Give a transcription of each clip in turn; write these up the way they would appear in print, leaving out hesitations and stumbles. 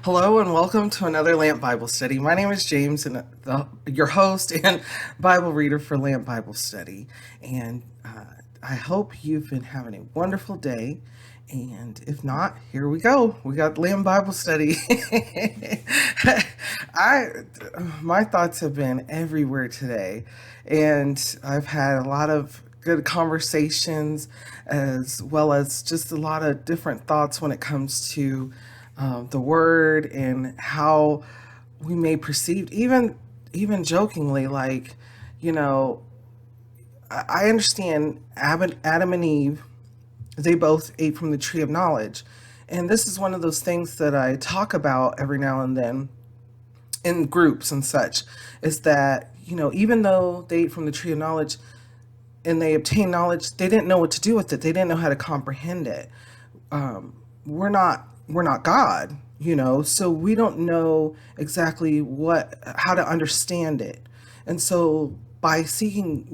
Hello and welcome to another Lamp Bible Study. My name is James, and your host and Bible reader for Lamp Bible Study. And I hope you've been having a wonderful day. And if not, here we go. We got Lamp Bible Study. I my thoughts have been everywhere today, and I've had a lot of good conversations as well as just a lot of different thoughts when it comes to the word and how we may perceive, even jokingly, like, you know, I understand Adam and Eve, they both ate from the tree of knowledge. And this is one of those things that I talk about every now and then in groups and such, is that, even though they ate from the tree of knowledge and they obtained knowledge, they didn't know what to do with it. They didn't know how to comprehend it. We're not God, so we don't know exactly how to understand it. And so by seeking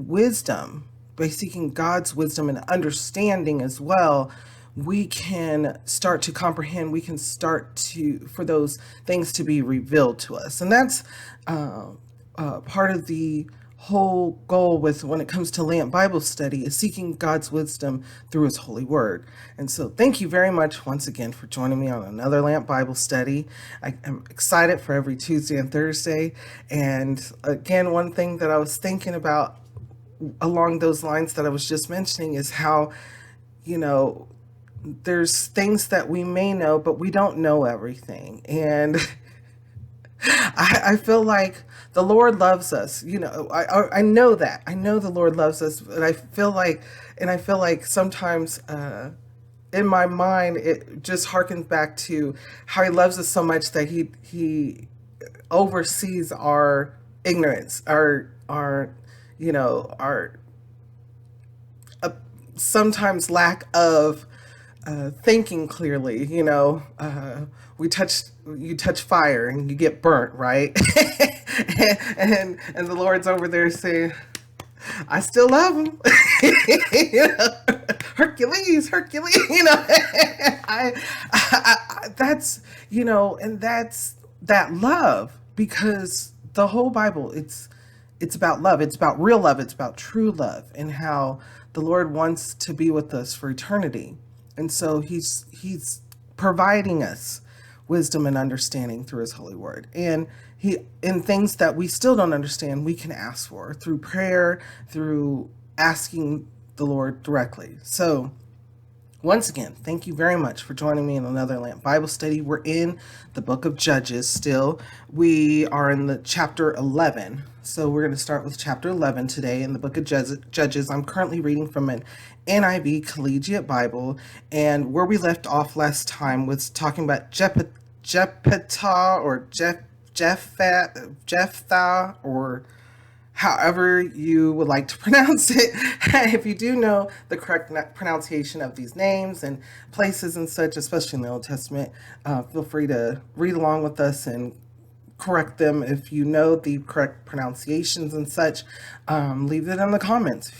God's wisdom and understanding as well, we can start to comprehend, we can start to for those things to be revealed to us. And that's part of the whole goal with when it comes to Lamp Bible Study, is seeking God's wisdom through his holy word. And so thank you very much once again for joining me on another Lamp Bible Study. I am excited for every Tuesday and Thursday. And again, one thing that I was thinking about along those lines that I was just mentioning is how, you know, there's things that we may know, but we don't know everything. And I feel like the Lord loves us. I know that. I know the Lord loves us, but I feel like sometimes in my mind it just harkens back to how He loves us so much that He oversees our ignorance, our sometimes lack of thinking clearly. You touch fire and you get burnt, right? and the Lord's over there saying, I still love him. Hercules. That's, and that's that love, because the whole Bible, it's about love. It's about real love. It's about true love, and how the Lord wants to be with us for eternity. And so he's providing us wisdom and understanding through his holy word. And in things that we still don't understand, we can ask for through prayer, through asking the Lord directly. So once again, thank you very much for joining me in another Lamp Bible Study. We're in the book of Judges still. We are in the chapter 11. So we're going to start with chapter 11 today in the book of Judges. I'm currently reading from an NIV Collegiate Bible. And where we left off last time was talking about Jephthah, or Jephthah, or however you would like to pronounce it. If you do know the correct pronunciation of these names and places and such, especially in the Old Testament, feel free to read along with us and correct them if you know the correct pronunciations and such. Leave it in the comments.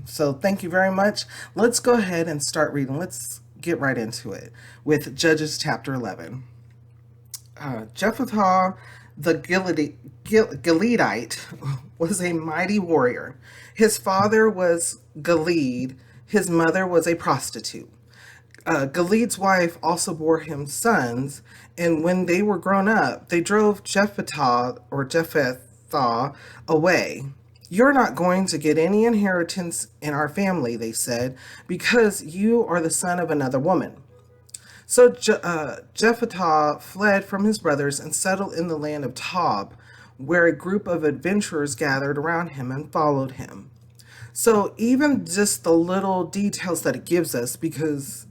So thank you very much. Let's go ahead and start reading. Let's get right into it with Judges chapter 11. Jephthah the Gileadite was a mighty warrior. His father was Gilead. His mother was a prostitute. Gilead's wife also bore him sons, and when they were grown up, they drove Jephthah away. You're not going to get any inheritance in our family, they said, because you are the son of another woman. So Jephthah fled from his brothers and settled in the land of Tob, where a group of adventurers gathered around him and followed him. So even just the little details that it gives us, because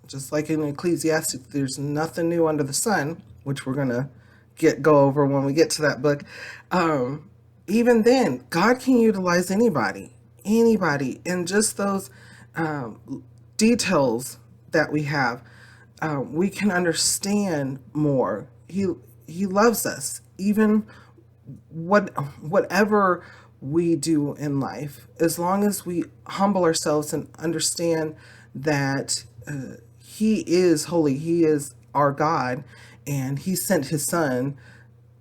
just like in Ecclesiastes, there's nothing new under the sun, which we're going to go over when we get to that book. Even then, God can utilize anybody, and just those details that we have, we can understand more. He loves us, even whatever we do in life, as long as we humble ourselves and understand that He is holy. He is our God, and he sent his son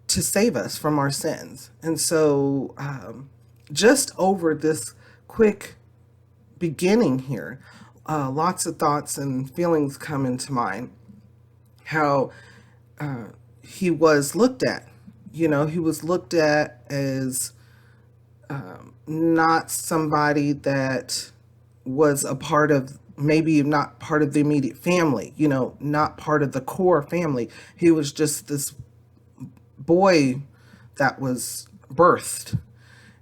to save us from our sins. And so, just over this quick beginning here, lots of thoughts and feelings come into mind. How he was looked at. He was looked at as not somebody that was a part of, maybe not part of the immediate family, not part of the core family. He was just this boy that was birthed.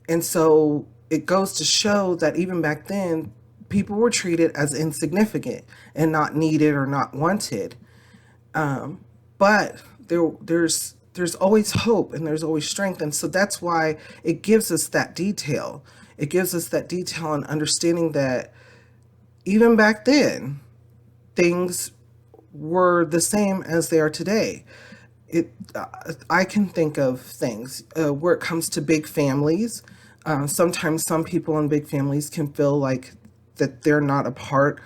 And so it goes to show that even back then, people were treated as insignificant and not needed or not wanted. But there's always hope and there's always strength. And so that's why it gives us that detail. It gives us that detail and understanding that even back then, things were the same as they are today. I can think of things where it comes to big families. Sometimes some people in big families can feel like that they're not a part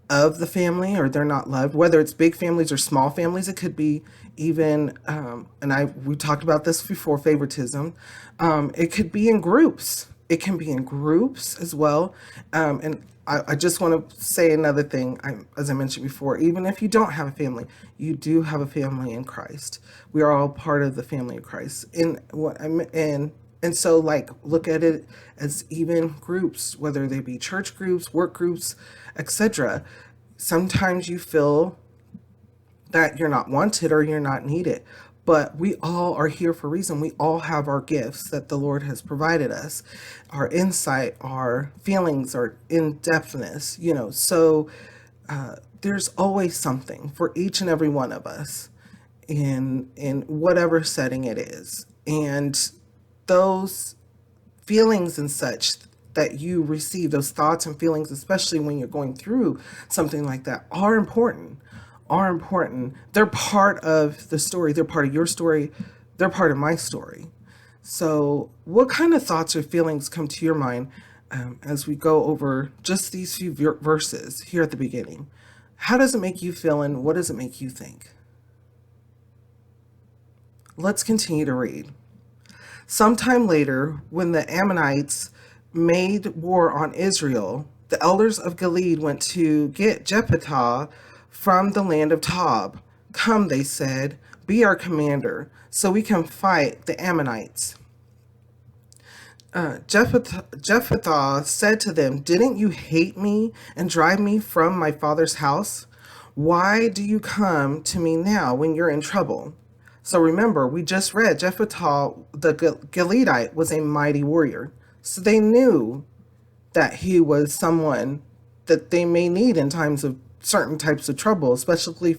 of the family or they're not loved. Whether it's big families or small families, it could be even, we talked about this before, favoritism. It could be in groups. It can be in groups as well. And I just want to say another thing. As I mentioned before, even if you don't have a family, you do have a family in Christ. We are all part of the family of Christ. And so, like, look at it as even groups, whether they be church groups, work groups, etc. Sometimes you feel that you're not wanted or you're not needed. But we all are here for a reason. We all have our gifts that the Lord has provided us, our insight, our feelings, our in-depthness, So there's always something for each and every one of us in whatever setting it is. And those feelings and such that you receive, those thoughts and feelings, especially when you're going through something like that, are important. They're part of the story. They're part of your story. They're part of my story. So what kind of thoughts or feelings come to your mind as we go over just these few verses here at the beginning? How does it make you feel, and what does it make you think? Let's continue to read. Sometime later, when the Ammonites made war on Israel, the elders of Gilead went to get Jephthah from the land of Tob. Come, they said, be our commander, so we can fight the Ammonites. Jephthah said to them, didn't you hate me and drive me from my father's house? Why do you come to me now when you're in trouble? So remember, we just read Jephthah, the Gileadite, was a mighty warrior. So they knew that he was someone that they may need in times of certain types of trouble, especially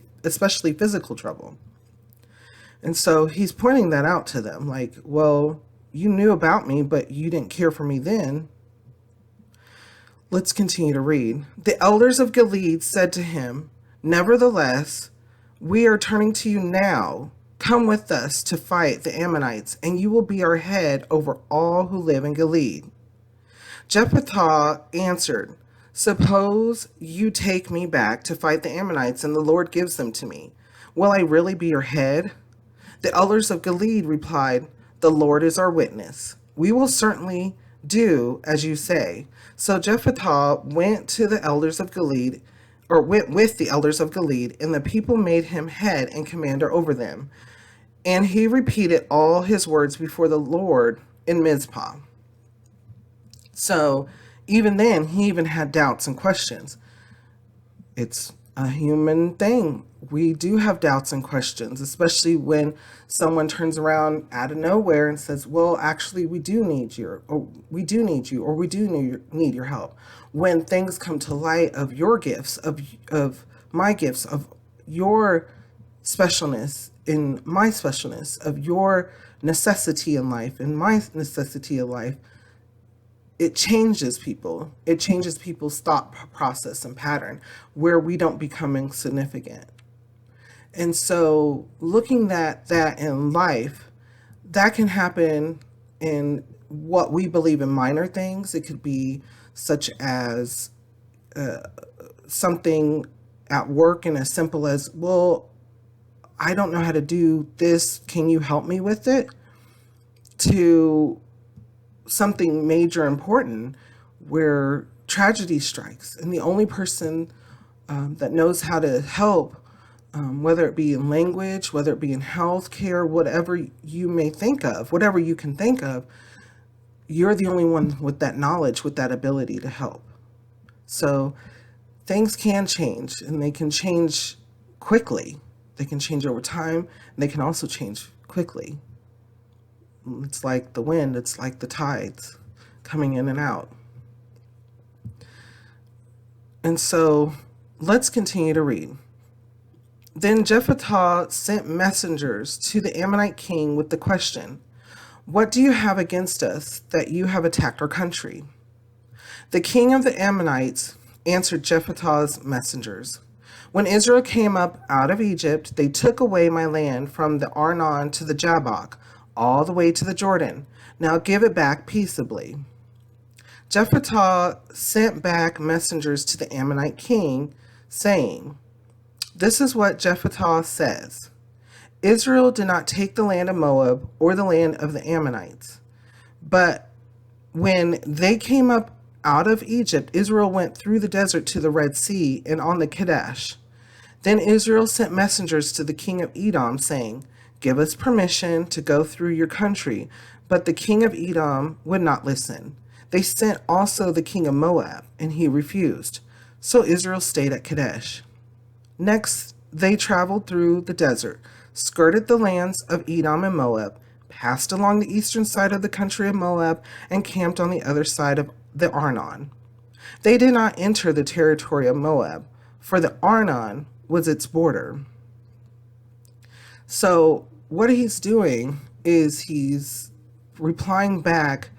physical trouble. And so he's pointing that out to them, like, well, you knew about me, but you didn't care for me then. Let's continue to read. The elders of Gilead said to him, nevertheless, we are turning to you now. Come with us to fight the Ammonites, and you will be our head over all who live in Gilead. Jephthah answered, suppose you take me back to fight the Ammonites, and the Lord gives them to me. Will I really be your head? The elders of Gilead replied, the Lord is our witness. We will certainly do as you say. So Jephthah went to the elders of Gilead, or went with the elders of Gilead, and the people made him head and commander over them. And he repeated all his words before the Lord in Mizpah. So even then, he even had doubts and questions. It's a human thing. We do have doubts and questions, especially when someone turns around out of nowhere and says, well, actually, we do need you, or we do need you, or we do need your help. When things come to light of your gifts, of my gifts, of your specialness in my specialness, of your necessity in life and my necessity of life, it changes people. It changes people's thought process and pattern where we don't become insignificant. And so looking at that in life, that can happen in what we believe in minor things. It could be such as something at work and as simple as, well, I don't know how to do this. Can you help me with it? To something major important where tragedy strikes. And the only person that knows how to help, whether it be in language, whether it be in healthcare, whatever you may think of, whatever you can think of, you're the only one with that knowledge, with that ability to help. So things can change, and they can change quickly. They can change over time, and they can also change quickly. It's like the wind, it's like the tides coming in and out. And so let's continue to read. Then Jephthah sent messengers to the Ammonite king with the question, "What do you have against us that you have attacked our country?" The king of the Ammonites answered Jephthah's messengers, "When Israel came up out of Egypt, they took away my land from the Arnon to the Jabbok, all the way to the Jordan. Now give it back peaceably." Jephthah sent back messengers to the Ammonite king, saying, "This is what Jephthah says. Israel did not take the land of Moab or the land of the Ammonites. But when they came up out of Egypt, Israel went through the desert to the Red Sea and on the Kadesh. Then Israel sent messengers to the king of Edom, saying, 'Give us permission to go through your country.' But the king of Edom would not listen. They sent also the king of Moab, and he refused. So Israel stayed at Kadesh. Next, they traveled through the desert, skirted the lands of Edom and Moab, passed along the eastern side of the country of Moab, and camped on the other side of the Arnon. They did not enter the territory of Moab, for the Arnon was its border." So what he's doing is he's replying back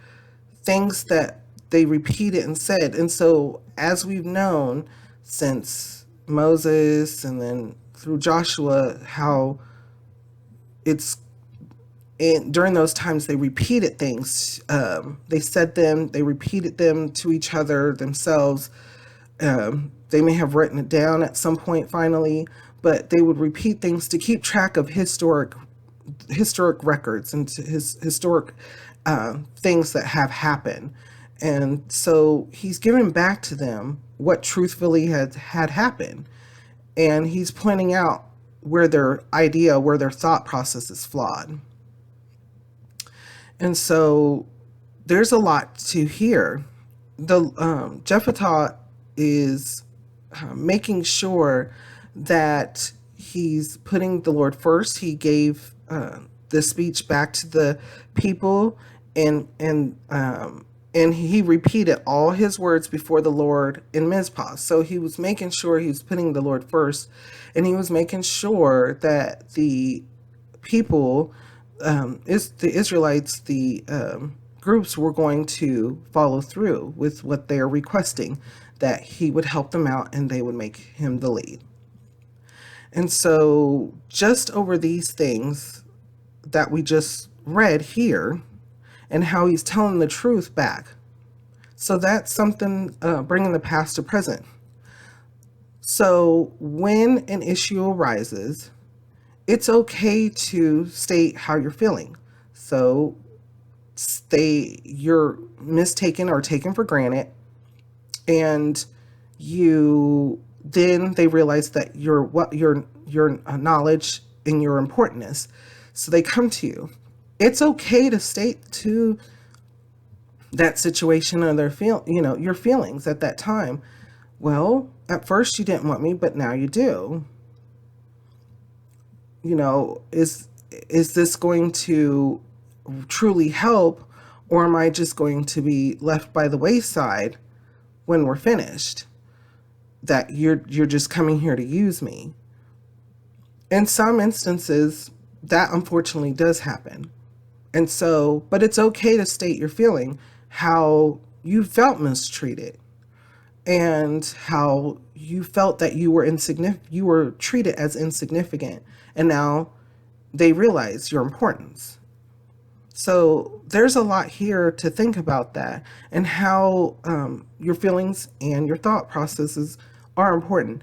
things that they repeated and said. And so, as we've known since Moses and then through Joshua, how during those times they repeated things. They said them, they repeated them to each other, themselves. They may have written it down at some point finally, but they would repeat things to keep track of historic records and historic things that have happened. And so he's giving back to them what truthfully had happened. And he's pointing out where their thought process is flawed. And so there's a lot to hear. Jephthah is making sure that he's putting the Lord first. He gave the speech back to the people, and he repeated all his words before the Lord in Mizpah. So he was making sure he was putting the Lord first, and he was making sure that the people, the Israelites, the groups were going to follow through with what they are requesting, that he would help them out and they would make him the lead. And so just over these things that we just read here and how he's telling the truth back. So that's something, bringing the past to present. So when an issue arises, it's okay to state how you're feeling. So you're mistaken or taken for granted, and then they realize that your knowledge and your importance. So they come to you. It's okay to state to that situation or your feelings at that time. Well, at first you didn't want me, but now you do. Is this going to truly help, or am I just going to be left by the wayside when we're finished? That you're just coming here to use me. In some instances, that unfortunately does happen. And so, but it's okay to state your feeling, how you felt mistreated, and how you felt that you were treated as insignificant, and now they realize your importance. So there's a lot here to think about that, and how your feelings and your thought processes are important.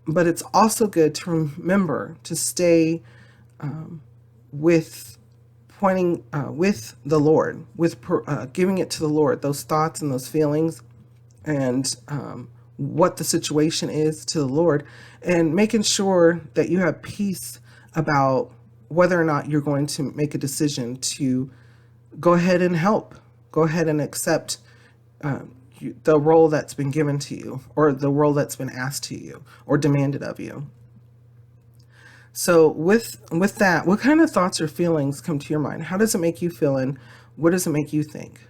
but it's also good to remember to stay with pointing with the Lord, with giving it to the Lord, those thoughts and those feelings, and what the situation is to the Lord, and making sure that you have peace about whether or not you're going to make a decision to go ahead and help, go ahead and accept the role that's been given to you, or the role that's been asked to you or demanded of you. So with that, what kind of thoughts or feelings come to your mind? How does it make you feel, and what does it make you think?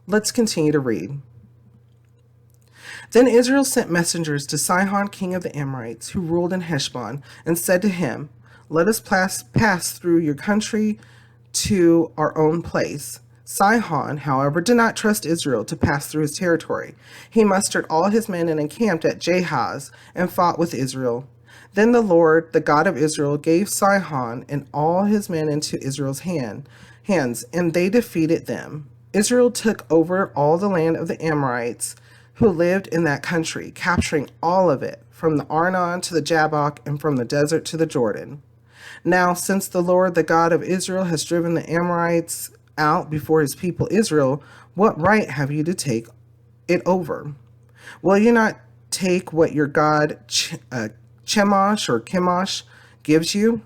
Let's continue to read. Then Israel sent messengers to Sihon, king of the Amorites, who ruled in Heshbon, and said to him, "Let us pass through your country to our own place." Sihon, however, did not trust Israel to pass through his territory. He mustered all his men and encamped at Jahaz and fought with Israel. Then the Lord, the God of Israel, gave Sihon and all his men into Israel's hands, and they defeated them. Israel took over all the land of the Amorites who lived in that country, capturing all of it, from the Arnon to the Jabbok and from the desert to the Jordan. Now, since the Lord, the God of Israel, has driven the Amorites out before his people Israel, what right have you to take it over? Will you not take what your God Chemosh or Chemosh gives you?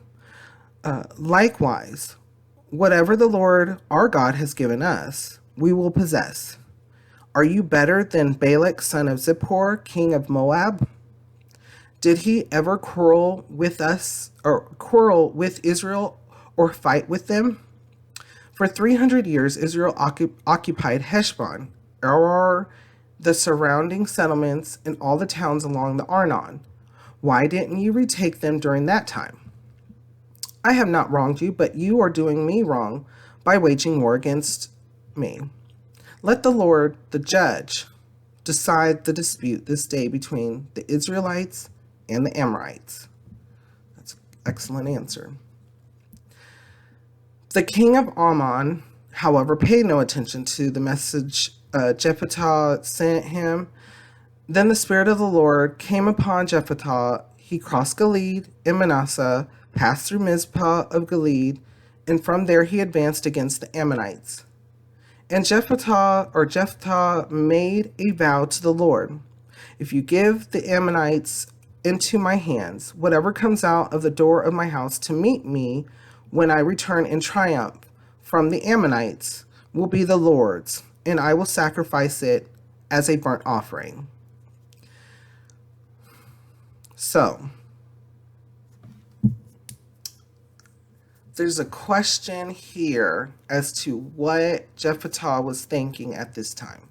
Likewise, whatever the Lord our God has given us, we will possess. Are you better than Balak, son of Zippor, king of Moab? Did he ever quarrel with us, or quarrel with Israel, or fight with them? For 300 years, Israel occupied Heshbon, Aroer, the surrounding settlements, and all the towns along the Arnon. Why didn't you retake them during that time? I have not wronged you, but you are doing me wrong by waging war against me. Let the Lord, the judge, decide the dispute this day between the Israelites and the Amorites. That's an excellent answer. The king of Ammon, however, paid no attention to the message Jephthah sent him. Then the Spirit of the Lord came upon Jephthah. He crossed Gilead and Manasseh, passed through Mizpah of Gilead, and from there he advanced against the Ammonites. And Jephthah made a vow to the Lord: "If you give the Ammonites into my hands, whatever comes out of the door of my house to meet me when I return in triumph from the Ammonites will be the Lord's, and I will sacrifice it as a burnt offering." So, there's a question here as to what Jephthah was thinking at this time.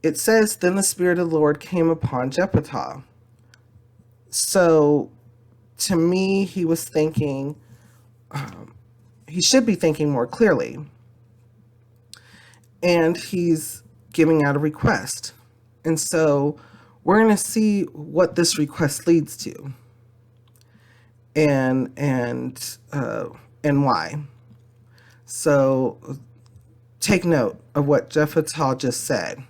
It says, "Then the Spirit of the Lord came upon Jephthah." So, to me, he was thinking, he should be thinking more clearly. And he's giving out a request. And so, we're going to see what this request leads to, and why. So take note of what Jephthah just said.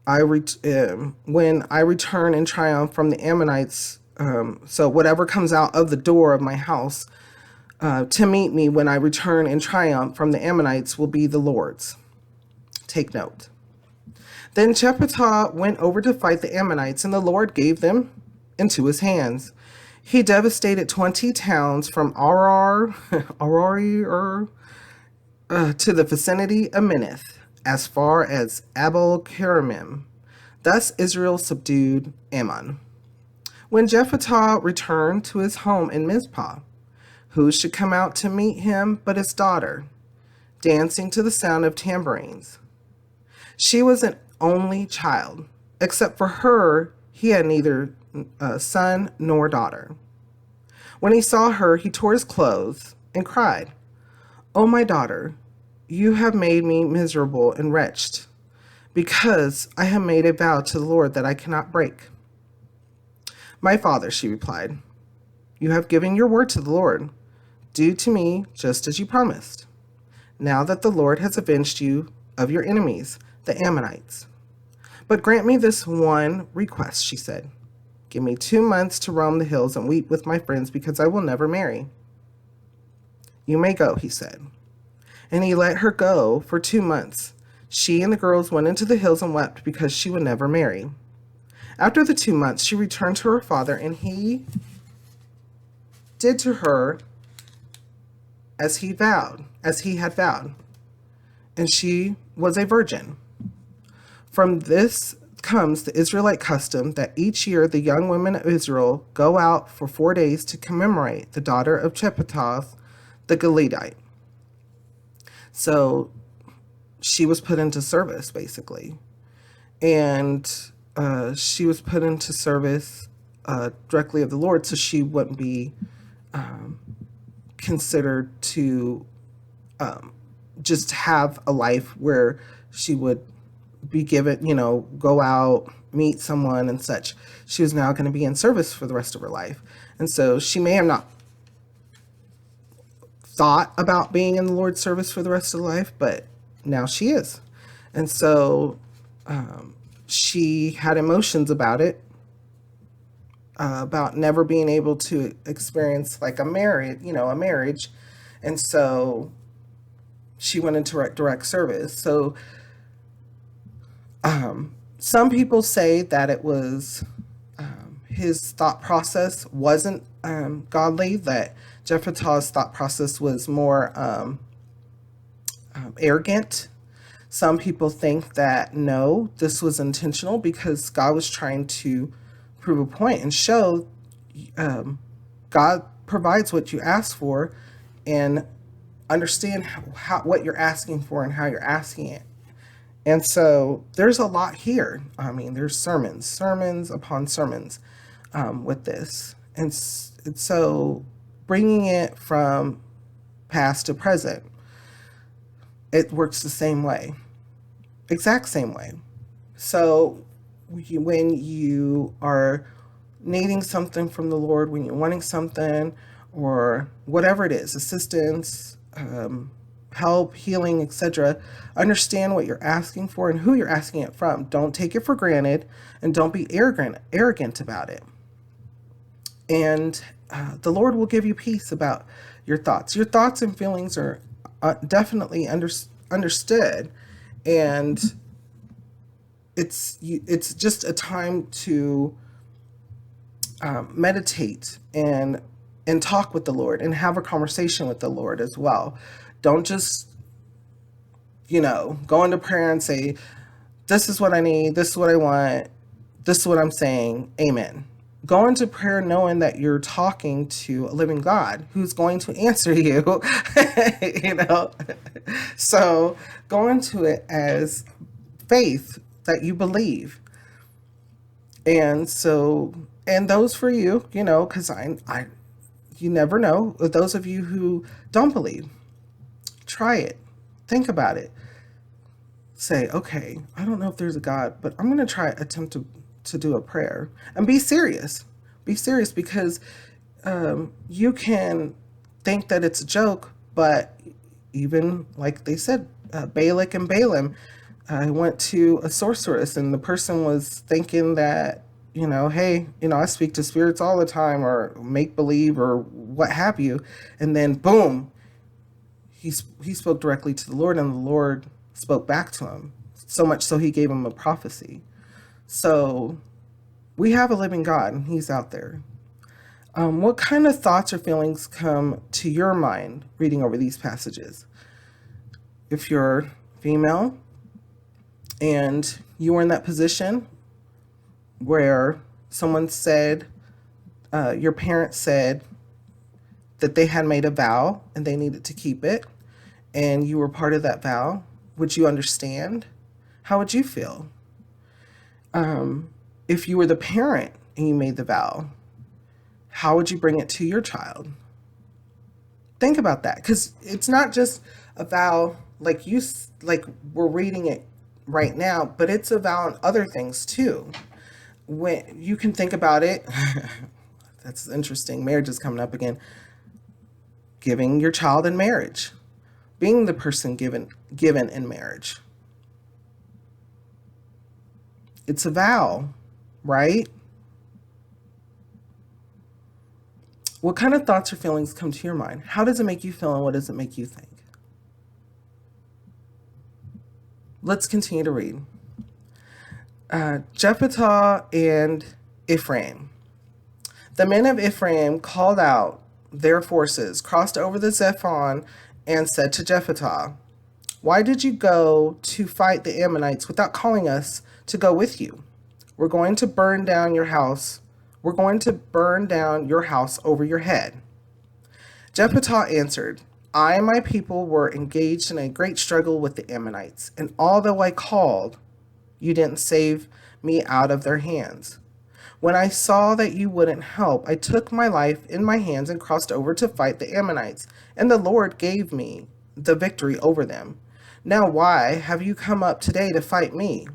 When I return in triumph from the Ammonites, so whatever comes out of the door of my house to meet me when I return in triumph from the Ammonites will be the Lord's. Take note. Then Jephthah went over to fight the Ammonites, and the Lord gave them into his hands. He devastated 20 towns from Aroer to the vicinity of Minnith, as far as Abel Keramim. Thus Israel subdued Ammon. When Jephthah returned to his home in Mizpah, who should come out to meet him but his daughter, dancing to the sound of tambourines? She was an only child. Except for her, he had neither son nor daughter. When he saw her, he tore his clothes and cried, "Oh, my daughter, you have made me miserable and wretched, because I have made a vow to the Lord that I cannot break." "My father," she replied, "you have given your word to the Lord. Do to me just as you promised. Now that the Lord has avenged you of your enemies, the Ammonites. But grant me this one request, she said. Give me 2 months to roam the hills and weep with my friends because I will never marry. You may go, he said. And he let her go for 2 months. She and the girls went into the hills and wept because she would never marry. After the 2 months, she returned to her father, and he did to her as he had vowed, and she was a virgin. From this comes the Israelite custom that each year the young women of Israel go out for 4 days to commemorate the daughter of Jephthah the Gileadite. So she was put into service, basically. And she was put into service directly of the Lord, so she wouldn't be considered to just have a life where she would be given, go out, meet someone and such. She was now going to be in service for the rest of her life. And so she may have not thought about being in the Lord's service for the rest of life, but now she is. And so she had emotions about it, about never being able to experience like a marriage. And so she went into direct service. So some people say that it was his thought process wasn't godly, that Jephthah's thought process was more arrogant. Some people think that no, this was intentional because God was trying to prove a point and show God provides what you ask for, and understand what you're asking for and how you're asking it. And so there's a lot here. I mean, there's sermons upon sermons with this. And so bringing it from past to present, it works the same way, exact same way. So when you are needing something from the Lord, when you're wanting something or whatever it is, assistance, help, healing, etc., understand what you're asking for and who you're asking it from. Don't take it for granted, and don't be arrogant about it. And the Lord will give you peace about your thoughts. Your thoughts and feelings are definitely understood, and it's just a time to meditate and talk with the Lord and have a conversation with the Lord as well. Don't just go into prayer and say, this is what I need, this is what I want, this is what I'm saying, amen. Go into prayer knowing that you're talking to a living God who's going to answer you. So go into it as faith that you believe. And those for you, because you never know. Those of you who don't believe, try it. Think about it. Say, okay, I don't know if there's a God, but I'm going to attempt to do a prayer, and be serious. Be serious, because you can think that it's a joke, but even like they said, Balak and Balaam, I went to a sorceress, and the person was thinking that, hey, I speak to spirits all the time, or make believe, or what have you. And then boom, he spoke directly to the Lord, and the Lord spoke back to him, so much so he gave him a prophecy. So we have a living God, and he's out there. What kind of thoughts or feelings come to your mind reading over these passages? If you're female and you were in that position where someone said, your parents said that they had made a vow and they needed to keep it, and you were part of that vow, would you understand? How would you feel? If you were the parent and you made the vow, how would you bring it to your child? Think about that, because it's not just a vow like we're reading it right now, but it's a vow on other things too. When you can think about it, that's interesting. Marriage is coming up again. Giving your child in marriage, being the person given in marriage. It's a vow, right? What kind of thoughts or feelings come to your mind? How does it make you feel and what does it make you think? Let's continue to read. Jephthah and Ephraim. The men of Ephraim called out their forces, crossed over the Zephon, and said to Jephthah, "Why did you go to fight the Ammonites without calling us to go with you? We're going to burn down your house. We're going to burn down your house over your head." Jephthah answered, "I and my people were engaged in a great struggle with the Ammonites, and although I called, you didn't save me out of their hands. When I saw that you wouldn't help, I took my life in my hands and crossed over to fight the Ammonites, and the Lord gave me the victory over them. Now why have you come up today to fight me?"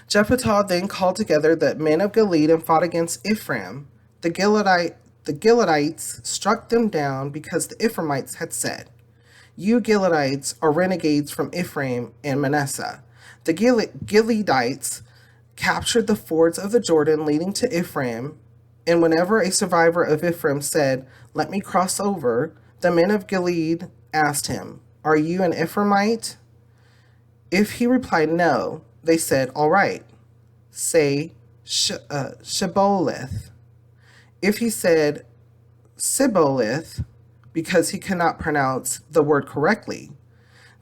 Jephthah then called together the men of Gilead and fought against Ephraim. The Gileadites struck them down because the Ephraimites had said, "You Gileadites are renegades from Ephraim and Manasseh." The Gileadites captured the fords of the Jordan leading to Ephraim, and whenever a survivor of Ephraim said, "Let me cross over," the men of Gilead asked him, "Are you an Ephraimite?" If he replied no, they said, "All right, say Shibboleth." If he said Sibboleth, because he could not pronounce the word correctly,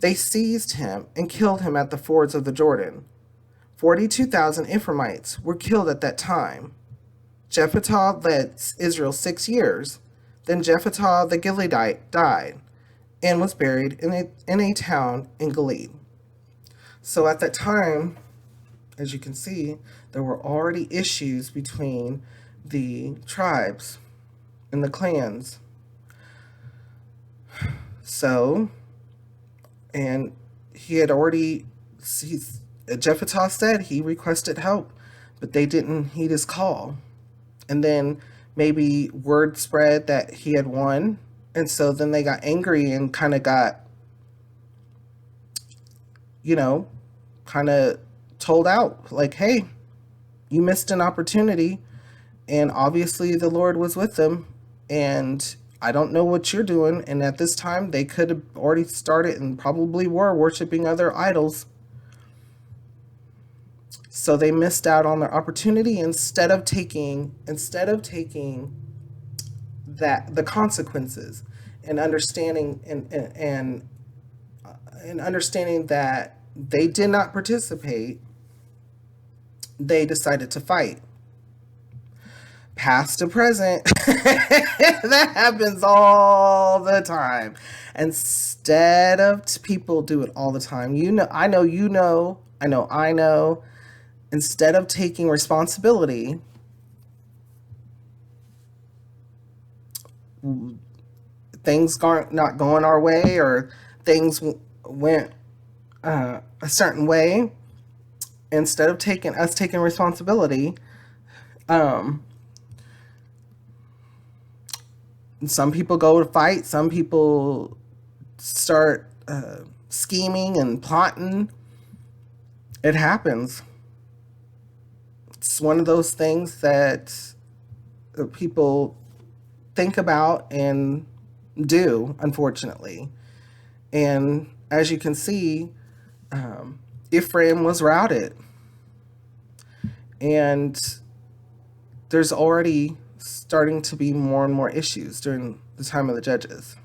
they seized him and killed him at the fords of the Jordan. 42,000 Ephraimites were killed at that time. Jephthah led Israel 6 years. Then Jephthah the Gileadite died and was buried in a town in Gilead. So at that time, as you can see, there were already issues between the tribes and the clans. So, and he had already, Jephthah said he requested help, but they didn't heed his call. And then maybe word spread that he had won. And so then they got angry and kind of got, kind of told out like, "Hey, you missed an opportunity." And obviously the Lord was with them. And I don't know what you're doing. And at this time, they could have already started and probably were worshiping other idols. So they missed out on their opportunity instead of taking that the consequences and understanding and understanding that they did not participate. They decided to fight. Past to present. That happens all the time. Instead of people do it all the time. I know. Instead of taking responsibility, things aren't not going our way, or things went a certain way. Instead of taking responsibility, some people go to fight. Some people start scheming and plotting. It happens. It's one of those things that people think about and do, unfortunately. And as you can see, Ephraim was routed. And there's already starting to be more and more issues during the time of the judges.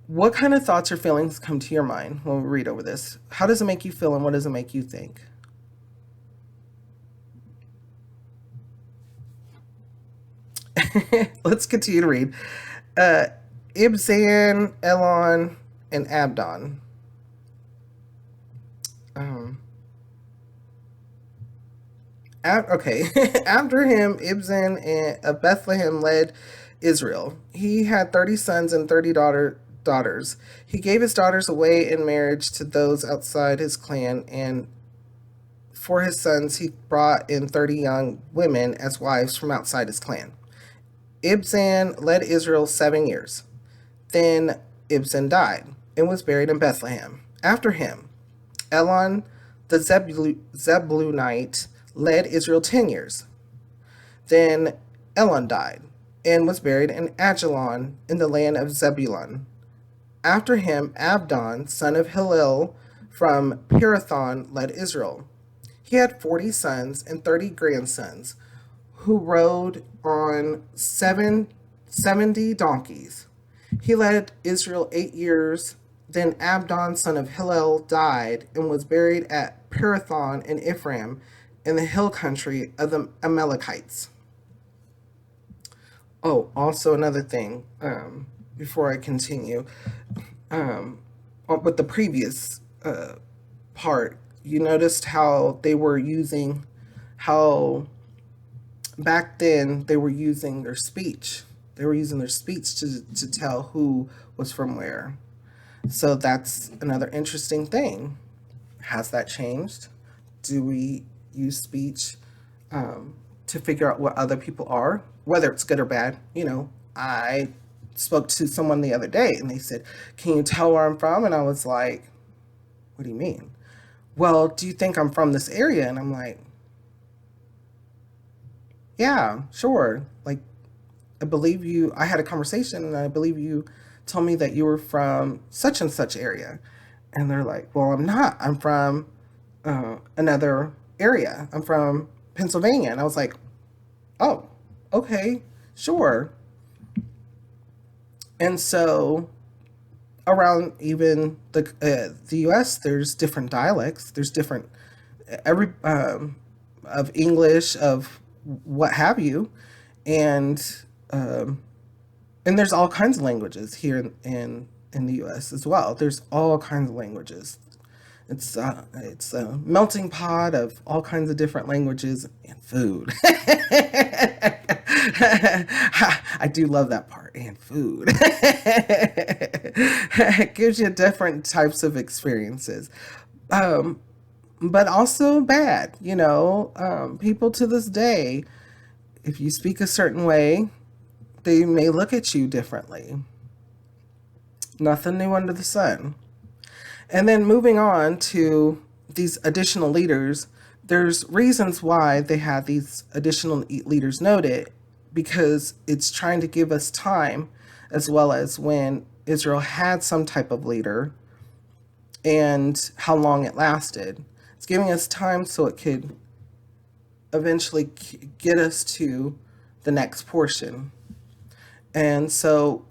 What kind of thoughts or feelings come to your mind when we read over this? How does it make you feel and what does it make you think? Let's continue to read. Ibzan, Elon, and Abdon. Okay. After him, Ibzan of Bethlehem led Israel. He had 30 sons and 30 daughters. He gave his daughters away in marriage to those outside his clan, and for his sons he brought in 30 young women as wives from outside his clan. Ibzan led Israel 7 years. Then Ibzan died and was buried in Bethlehem. After him, Elon the Zebulunite led Israel 10 years. Then Elon died and was buried in Ajalon in the land of Zebulun. After him, Abdon, son of Hillel from Pirathon, led Israel. He had 40 sons and 30 grandsons who rode on 70 donkeys. He led Israel 8 years. Then Abdon, son of Hillel, died and was buried at Pirathon in Ephraim in the hill country of the Amalekites. Oh, also another thing, before I continue, with the previous part, you noticed how back then they were using their speech. They were using their speech to tell who was from where. So that's another interesting thing. Has that changed? Do we use speech to figure out what other people are, whether it's good or bad? I spoke to someone the other day and they said, "Can you tell where I'm from?" And I was like, "What do you mean?" "Well, do you think I'm from this area?" And I'm like, "Yeah, sure. Like, I had a conversation and I believe you told me that you were from such and such area." And they're like, "Well, I'm not. I'm from another area. I'm from Pennsylvania." And I was like, "Oh, okay, sure." And so around even the U.S., there's different dialects. There's different every of English, of what have you, and um, and there's all kinds of languages here in the U.S. as well. There's all kinds of languages. It's a melting pot of all kinds of different languages and food. I do love that part, and food. It gives you different types of experiences, um, but also bad. People to this day, if you speak a certain way, they may look at you differently. Nothing new under the sun. And then moving on to these additional leaders, there's reasons why they had these additional leaders noted, because it's trying to give us time, as well as when Israel had some type of leader and how long it lasted. It's giving us time so it could eventually get us to the next portion. And so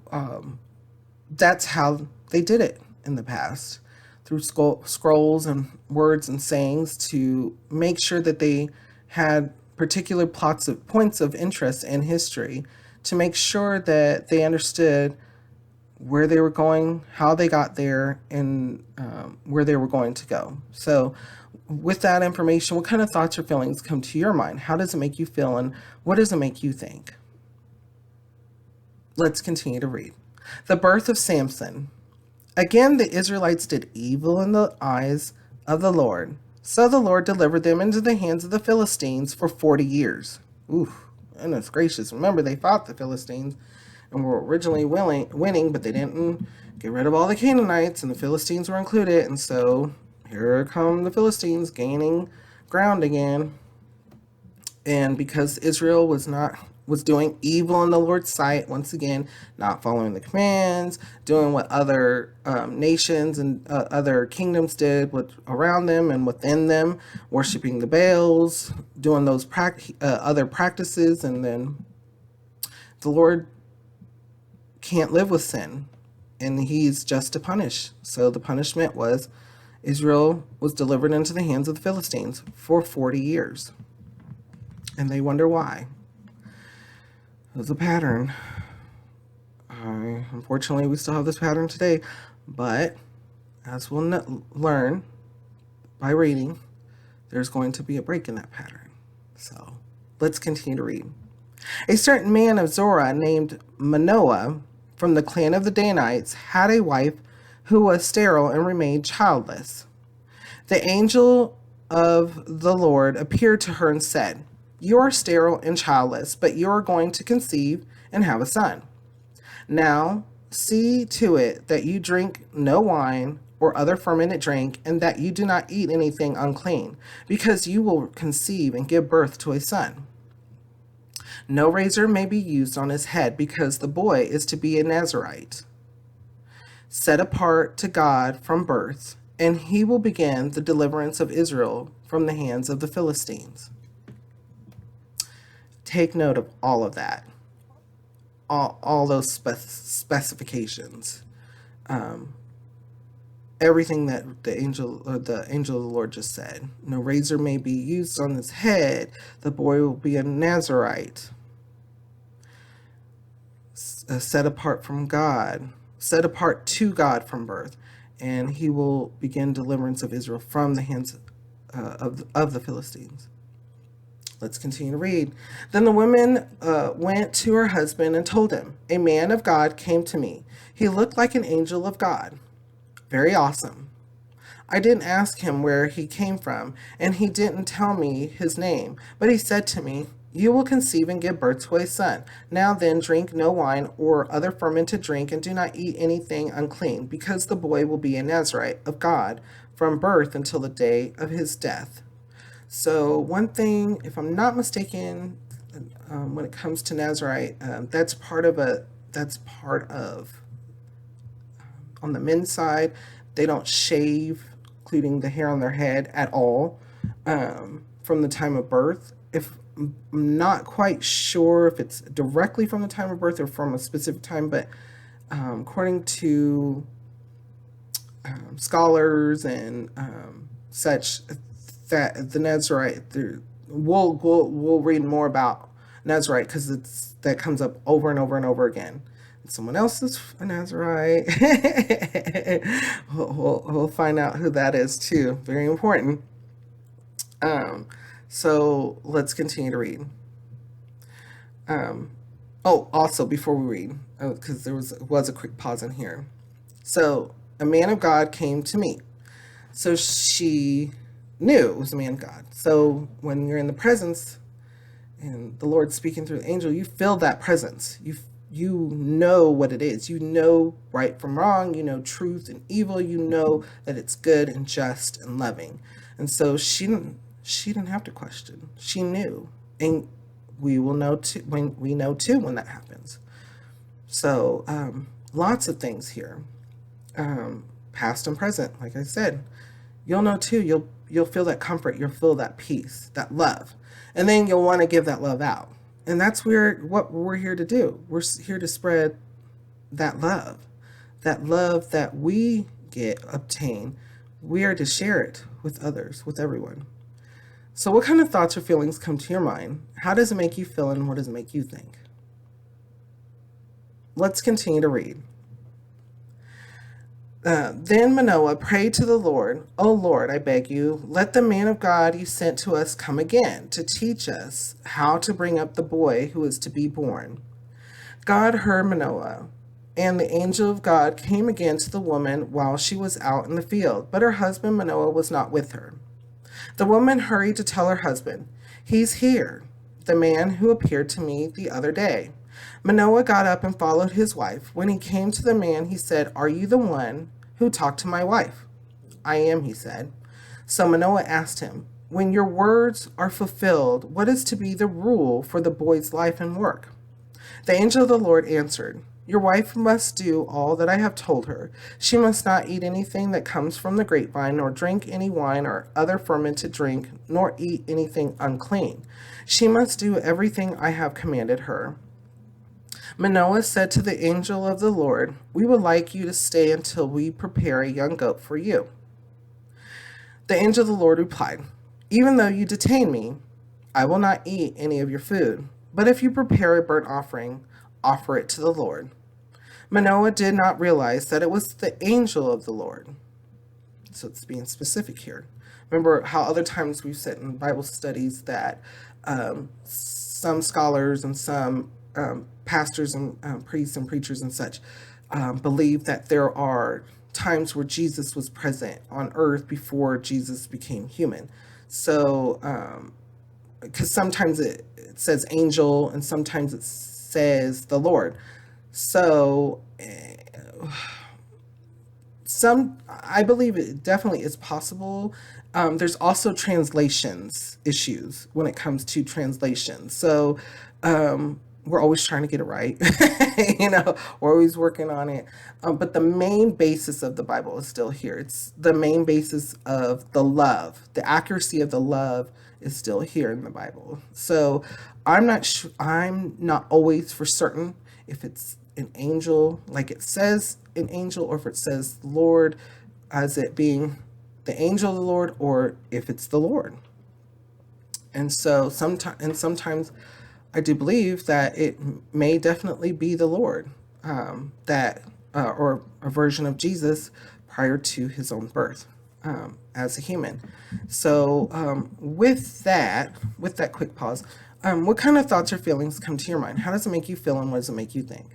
that's how they did it in the past, through scrolls and words and sayings, to make sure that they had particular points of interest in history, to make sure that they understood where they were going, how they got there, and where they were going to go. So with that information, what kind of thoughts or feelings come to your mind? How does it make you feel, and what does it make you think? Let's continue to read. The birth of Samson. Again, the Israelites did evil in the eyes of the Lord. So the Lord delivered them into the hands of the Philistines for 40 years. Ooh, goodness gracious. Remember, they fought the Philistines and were originally winning, but they didn't get rid of all the Canaanites, and the Philistines were included. And so here come the Philistines gaining ground again. And because Israel was doing evil in the Lord's sight, once again, not following the commands, doing what other nations and other kingdoms did around them and within them, worshiping the Baals, doing those other practices, and then the Lord can't live with sin, and he's just to punish. So the punishment was Israel was delivered into the hands of the Philistines for 40 years. And they wonder why. It was a pattern. Unfortunately, we still have this pattern today, but as we'll learn by reading, there's going to be a break in that pattern. So let's continue to read. A certain man of Zorah named Manoah from the clan of the Danites had a wife who was sterile and remained childless. The angel of the Lord appeared to her and said, "You are sterile and childless, but you are going to conceive and have a son. Now see to it that you drink no wine or other fermented drink, and that you do not eat anything unclean, because you will conceive and give birth to a son. No razor may be used on his head, because the boy is to be a Nazarite, set apart to God from birth, and he will begin the deliverance of Israel from the hands of the Philistines. Take note of all of that, all those specifications, everything that the angel of the Lord just said. No razor may be used on his head. The boy will be a Nazarite, set apart from God, set apart to God from birth, and he will begin deliverance of Israel from the hands of the Philistines. Let's continue to read. Then the woman went to her husband and told him, "A man of God came to me. He looked like an angel of God. Very awesome. I didn't ask him where he came from, and he didn't tell me his name, but he said to me, 'You will conceive and give birth to a son. Now then, drink no wine or other fermented drink, and do not eat anything unclean, because the boy will be a Nazarite of God from birth until the day of his death.'" So one thing, if I'm not mistaken, when it comes to Nazarite, that's part of on the men's side, they don't shave, including the hair on their head at all, from the time of birth. If I'm not quite sure if it's directly from the time of birth or from a specific time, but according to scholars and such, that the Nazarite, we'll read more about Nazarite, because that comes up over and over and over again. Someone else is a Nazarite. we'll find out who that is too. Very important. So let's continue to read. Also before we read, because there was a quick pause in here. So a man of God came to me. So she knew it was a man of God. So when you're in the presence and the Lord speaking through the angel, you feel that presence. You know what it is. You know right from wrong. You know truth and evil. You know that it's good and just and loving. And so she didn't have to question. She knew, and we will know too when that happens. So lots of things here, past and present. Like I said, you'll know too. You'll feel that comfort. You'll feel that peace, that love, and then you'll want to give that love out. And that's what we're here to do. We're here to spread that love that we obtain. We are to share it with others, with everyone. So what kind of thoughts or feelings come to your mind? How does it make you feel, and what does it make you think? Let's continue to read. Then Manoah prayed to the Lord, "O Lord, I beg you, let the man of God you sent to us come again to teach us how to bring up the boy who is to be born." God heard Manoah, and the angel of God came again to the woman while she was out in the field, but her husband Manoah was not with her. The woman hurried to tell her husband, "He's here, the man who appeared to me the other day." Manoah got up and followed his wife. When he came to the man, he said, "Are you the one who talked to my wife?" "I am," he said. So Manoah asked him, "When your words are fulfilled, what is to be the rule for the boy's life and work?" The angel of the Lord answered, "Your wife must do all that I have told her. She must not eat anything that comes from the grapevine, nor drink any wine or other fermented drink, nor eat anything unclean. She must do everything I have commanded her." Manoah said to the angel of the Lord, "We would like you to stay until we prepare a young goat for you." The angel of the Lord replied, "Even though you detain me, I will not eat any of your food. But if you prepare a burnt offering, offer it to the Lord." Manoah did not realize that it was the angel of the Lord. So it's being specific here. Remember how other times we've said in Bible studies that some scholars and some pastors and priests and preachers and such believe that there are times where Jesus was present on earth before Jesus became human. So, because sometimes it says angel and sometimes it says the Lord. So I believe it definitely is possible. There's also translations issues when it comes to translation. So we're always trying to get it right. We're always working on it. But the main basis of the Bible is still here. It's the main basis of the love, the accuracy of the love is still here in the Bible. So I'm not always for certain if it's an angel, like it says an angel, or if it says Lord as it being the angel of the Lord, or if it's the Lord. And so sometimes I do believe that it may definitely be the Lord, that or a version of Jesus prior to his own birth as a human. So with that quick pause, what kind of thoughts or feelings come to your mind? How does it make you feel, and what does it make you think?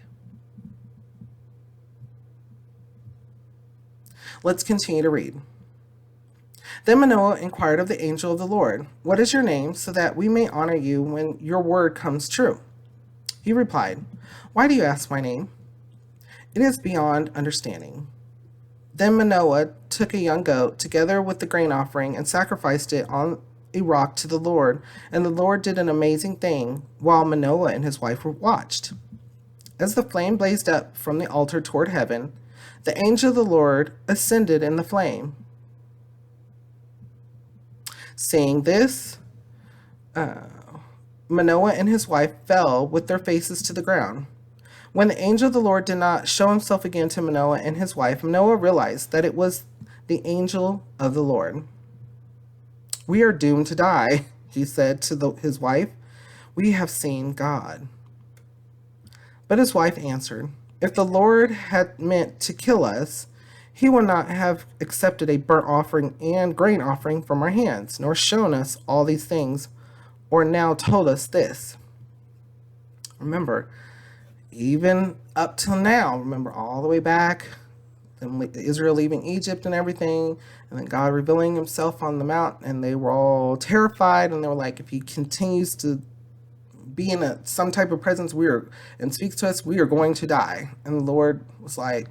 Let's continue to read. Then Manoah inquired of the angel of the Lord, "What is your name, so that we may honor you when your word comes true?" He replied, "Why do you ask my name? It is beyond understanding." Then Manoah took a young goat, together with the grain offering, and sacrificed it on a rock to the Lord. And the Lord did an amazing thing while Manoah and his wife watched. As the flame blazed up from the altar toward heaven, the angel of the Lord ascended in the flame. Seeing this, Manoah and his wife fell with their faces to the ground. When the angel of the Lord did not show himself again to Manoah and his wife, Manoah realized that it was the angel of the Lord. "We are doomed to die," he said to his wife. "We have seen God." But his wife answered, "If the Lord had meant to kill us, he would not have accepted a burnt offering and grain offering from our hands, nor shown us all these things, or now told us this." Remember, even up till now, remember all the way back, Israel leaving Egypt and everything, and then God revealing himself on the mount, and they were all terrified, and they were like, if he continues to be in some type of presence and speaks to us, we are going to die. And the Lord was like,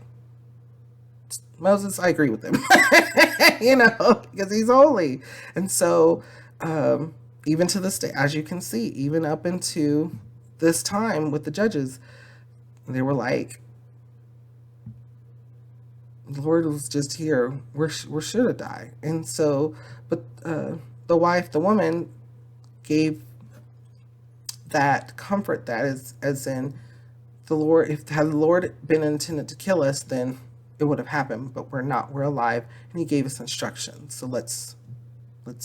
"Moses, I agree with him," because he's holy. And so, even to this day, as you can see, even up into this time with the judges, they were like, the Lord was just here. We're sure to die. And so, but the woman gave that comfort, that is, as in the Lord, if had the Lord been intended to kill us, then it would have happened, but we're not. We're alive, and he gave us instructions. So let's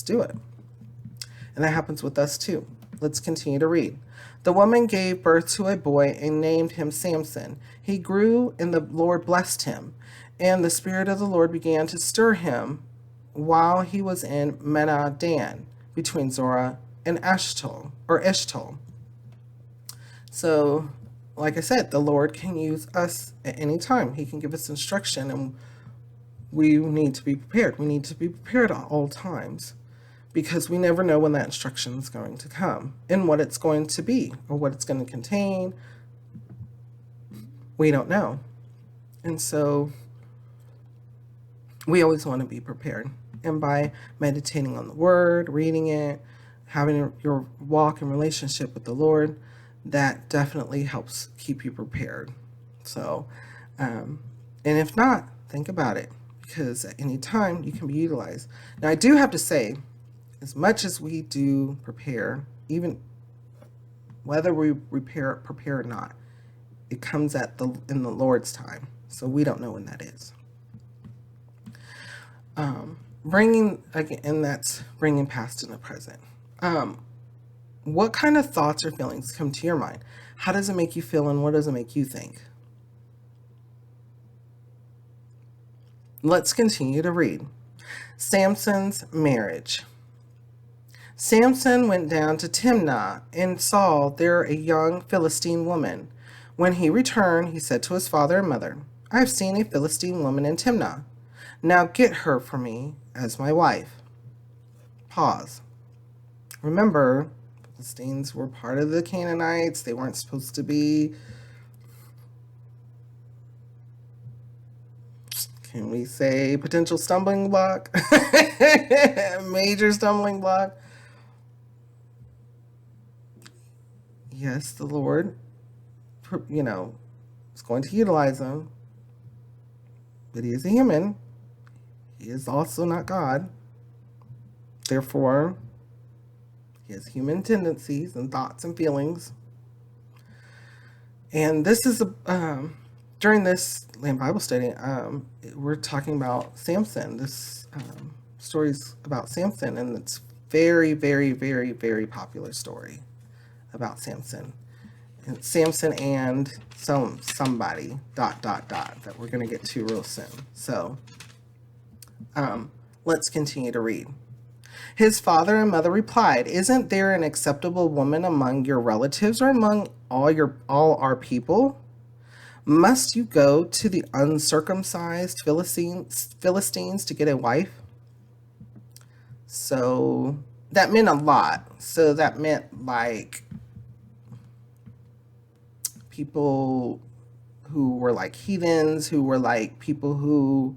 do it. And that happens with us too. Let's continue to read. The woman gave birth to a boy and named him Samson. He grew, and the Lord blessed him. And the Spirit of the Lord began to stir him while he was in Manadan, between Zorah and Eshtaol. So, like I said, the Lord can use us at any time. He can give us instruction, and we need to be prepared. We need to be prepared at all times, because we never know when that instruction is going to come and what it's going to be or what it's going to contain. We don't know. And so we always want to be prepared. And by meditating on the word, reading it, having your walk and relationship with the Lord, that definitely helps keep you prepared. So, and if not, think about it, because at any time you can be utilized. Now, I do have to say, as much as we do prepare, even whether we prepare or not, it comes in the Lord's time. So we don't know when that is. Bringing again, and that's bringing past in the present. What kind of thoughts or feelings come to your mind? How does it make you feel, and what does it make you think? Let's continue to read. Samson's marriage. Samson went down to Timnah and saw there a young Philistine woman. When he returned, he said to his father and mother, "I have seen a Philistine woman in Timnah. Now get her for me as my wife." Pause. Remember, Philistines were part of the Canaanites. They weren't supposed to be Can we say potential stumbling block? Major stumbling block? Yes, the Lord, you know, is going to utilize him, but he is a human. He is also not God. Therefore, he has human tendencies and thoughts and feelings. And this is during this Land Bible study, we're talking about Samson. This story's about Samson, and it's very, very, very, very popular story about Samson. And Samson and somebody that we're going to get to real soon. So let's continue to read. His father and mother replied, "Isn't there an acceptable woman among your relatives or among all our people? Must you go to the uncircumcised Philistines to get a wife?" So that meant a lot. So that meant like people who were like heathens, who were like people who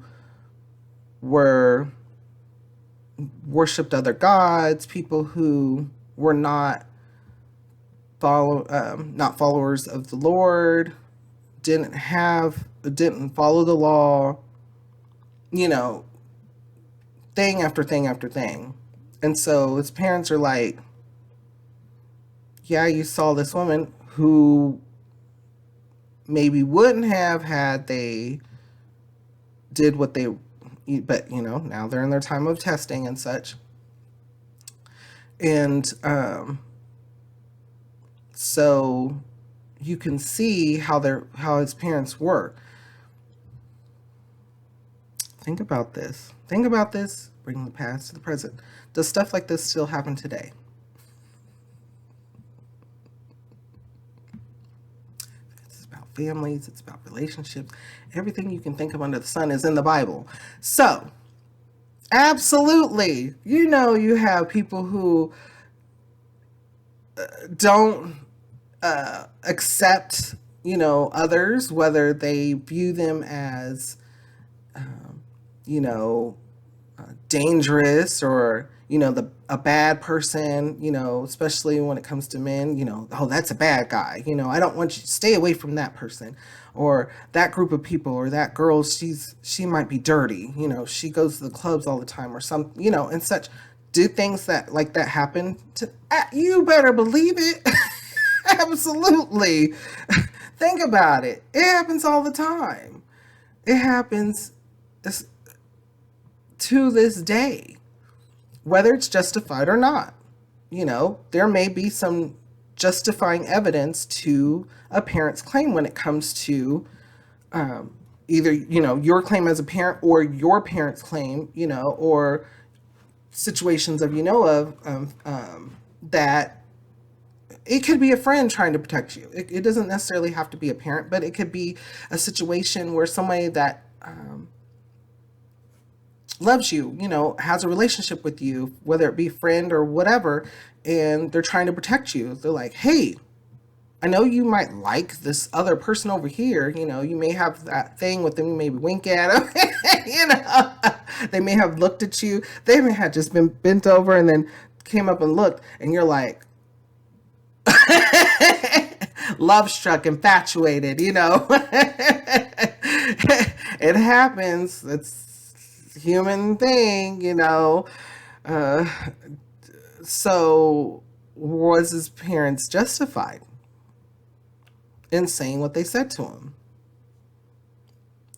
were worshipped other gods, people who were not followers of the Lord, didn't follow the law, thing after thing after thing. And so his parents are like, yeah, you saw this woman who maybe wouldn't have had they did what they, but now they're in their time of testing and such. And so you can see how his parents were. Think about this. Bring the past to the present. Does stuff like this still happen today? It's about families. It's about relationships. Everything you can think of under the sun is in the Bible. So, absolutely. You have people who don't accept, others, whether they view them as, dangerous or, a bad person, especially when it comes to men, oh, that's a bad guy. I don't want you to stay away from that person or that group of people or that girl. She might be dirty. She goes to the clubs all the time or some, and such. Do things like that happen to, you better believe it. Absolutely. Think about it. It happens all the time. It happens to this day, whether it's justified or not. There may be some justifying evidence to a parent's claim when it comes to either, your claim as a parent or your parent's claim, or situations of, that it could be a friend trying to protect you. It doesn't necessarily have to be a parent, but it could be a situation where somebody that loves you, has a relationship with you, whether it be friend or whatever, and they're trying to protect you. They're like, hey, I know you might like this other person over here. You may have that thing with them. You maybe wink at them. They may have looked at you. They may have just been bent over and then came up and looked, and you're like, love struck, infatuated, It happens. It's a human thing, So was his parents justified in saying what they said to him?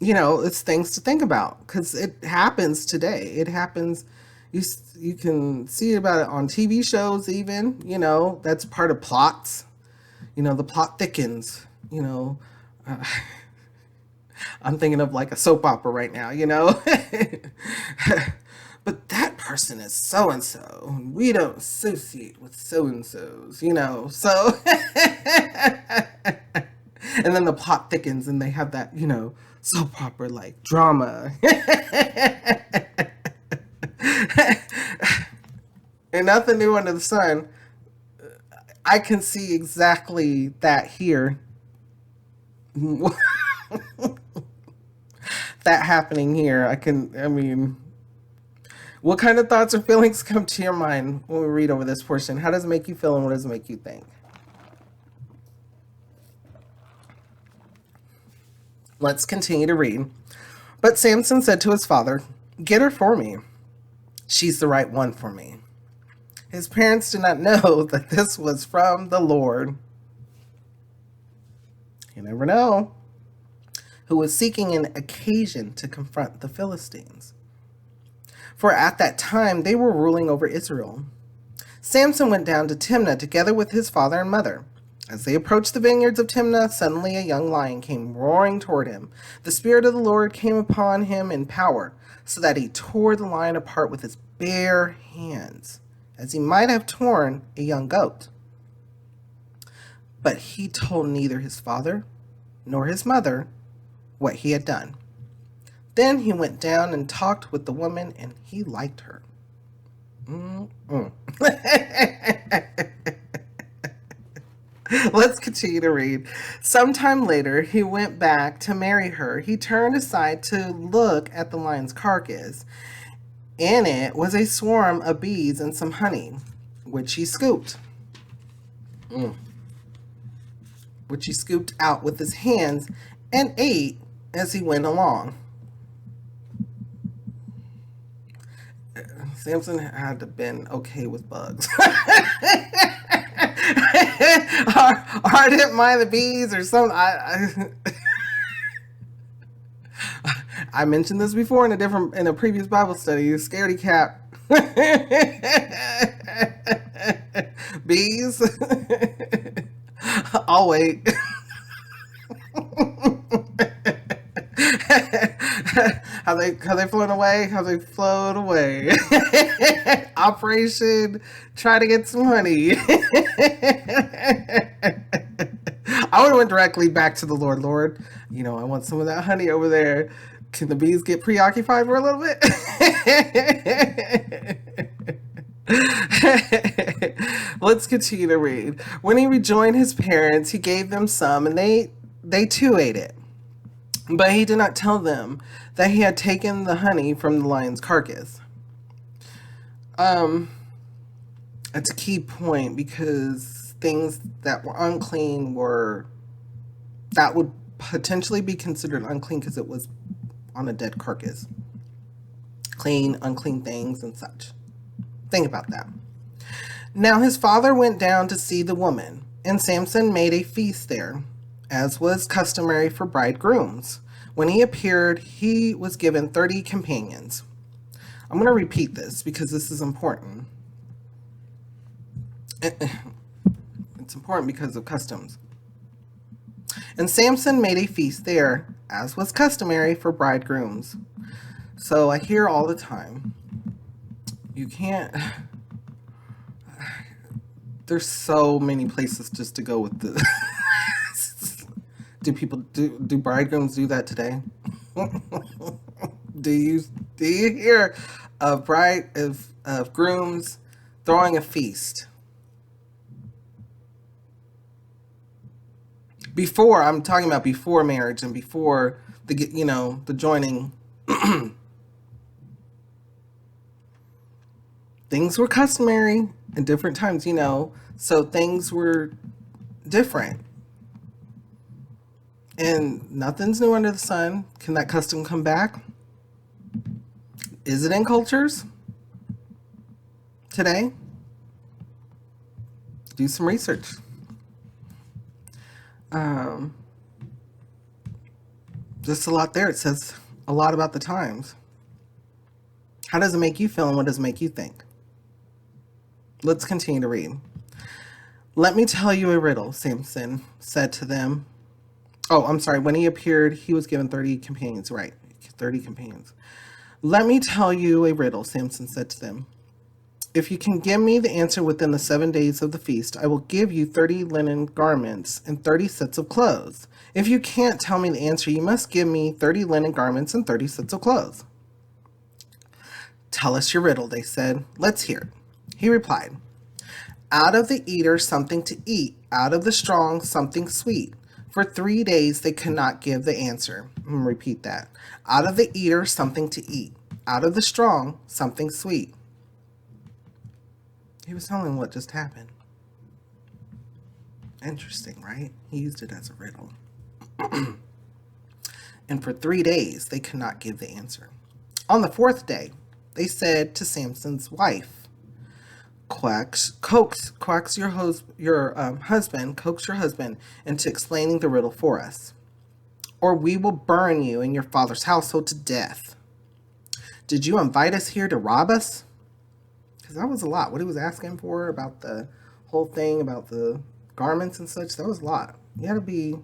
It's things to think about because it happens today. It happens. You can see about it on TV shows even, that's part of plots. The plot thickens, I'm thinking of like a soap opera right now, but that person is so-and-so. We don't associate with so-and-sos, so. And then the plot thickens and they have that, soap opera like drama. And nothing new under the sun. I can see exactly that here. that happening here. I mean, what kind of thoughts or feelings come to your mind when we read over this portion? How does it make you feel and what does it make you think? Let's continue to read. But Samson said to his father, "Get her for me. She's the right one for me." His parents did not know that this was from the Lord. You never know. Who was seeking an occasion to confront the Philistines. For at that time they were ruling over Israel. Samson went down to Timnah together with his father and mother. As they approached the vineyards of Timnah, suddenly a young lion came roaring toward him. The Spirit of the Lord came upon him in power, so that he tore the lion apart with his bare hands, as he might have torn a young goat. But he told neither his father nor his mother what he had done. Then he went down and talked with the woman, and he liked her. Let's continue to read. Sometime later, he went back to marry her. He turned aside to look at the lion's carcass. In it was a swarm of bees and some honey, which he scooped. Which he scooped out with his hands and ate as he went along. Samson had to have been okay with bugs. I didn't mind the bees or something. I mentioned this before in a previous Bible study. Scaredy cat. Bees. I'll wait. How they flown away? How they flown away? Operation try to get some honey. I would have went directly back to the Lord. Lord, I want some of that honey over there. Can the bees get preoccupied for a little bit? Let's continue to read. When he rejoined his parents, he gave them some, and they too ate it. But he did not tell them that he had taken the honey from the lion's carcass. That's a key point, because things that were unclean that would potentially be considered unclean because it was on a dead carcass. Clean, unclean things and such. Think about that. Now his father went down to see the woman, and Samson made a feast there, as was customary for bridegrooms. When he appeared, he was given 30 companions. I'm going to repeat this because this is important. It's important because of customs. And Samson made a feast there, as was customary for bridegrooms. So I hear all the time, you can't... There's so many places just to go with the... Do bridegrooms do that today? Do you hear of grooms throwing a feast? I'm talking about before marriage and before the joining. Things were customary in different times, so things were different. And nothing's new under the sun. Can that custom come back? Is it in cultures today? Do some research. Just a lot there. It says a lot about the times. How does it make you feel and what does it make you think? Let's continue to read. Let me tell you a riddle, Samson said to them. Oh, I'm sorry. When he appeared, he was given 30 companions. Right. 30 companions. Let me tell you a riddle, Samson said to them. If you can give me the answer within the 7 days of the feast, I will give you 30 linen garments and 30 sets of clothes. If you can't tell me the answer, you must give me 30 linen garments and 30 sets of clothes. Tell us your riddle, they said. Let's hear it. He replied, out of the eater something to eat, out of the strong something sweet. For 3 days they could not give the answer. I'm going to repeat that. Out of the eater, something to eat. Out of the strong, something sweet. He was telling what just happened. Interesting, right? He used it as a riddle. And for 3 days they could not give the answer. On the fourth day, they said to Samson's wife, coax your husband into explaining the riddle for us, or we will burn you and your father's household to death. Did you invite us here to rob us? Because that was a lot. What he was asking for about the whole thing, about the garments and such, that was a lot. You had to be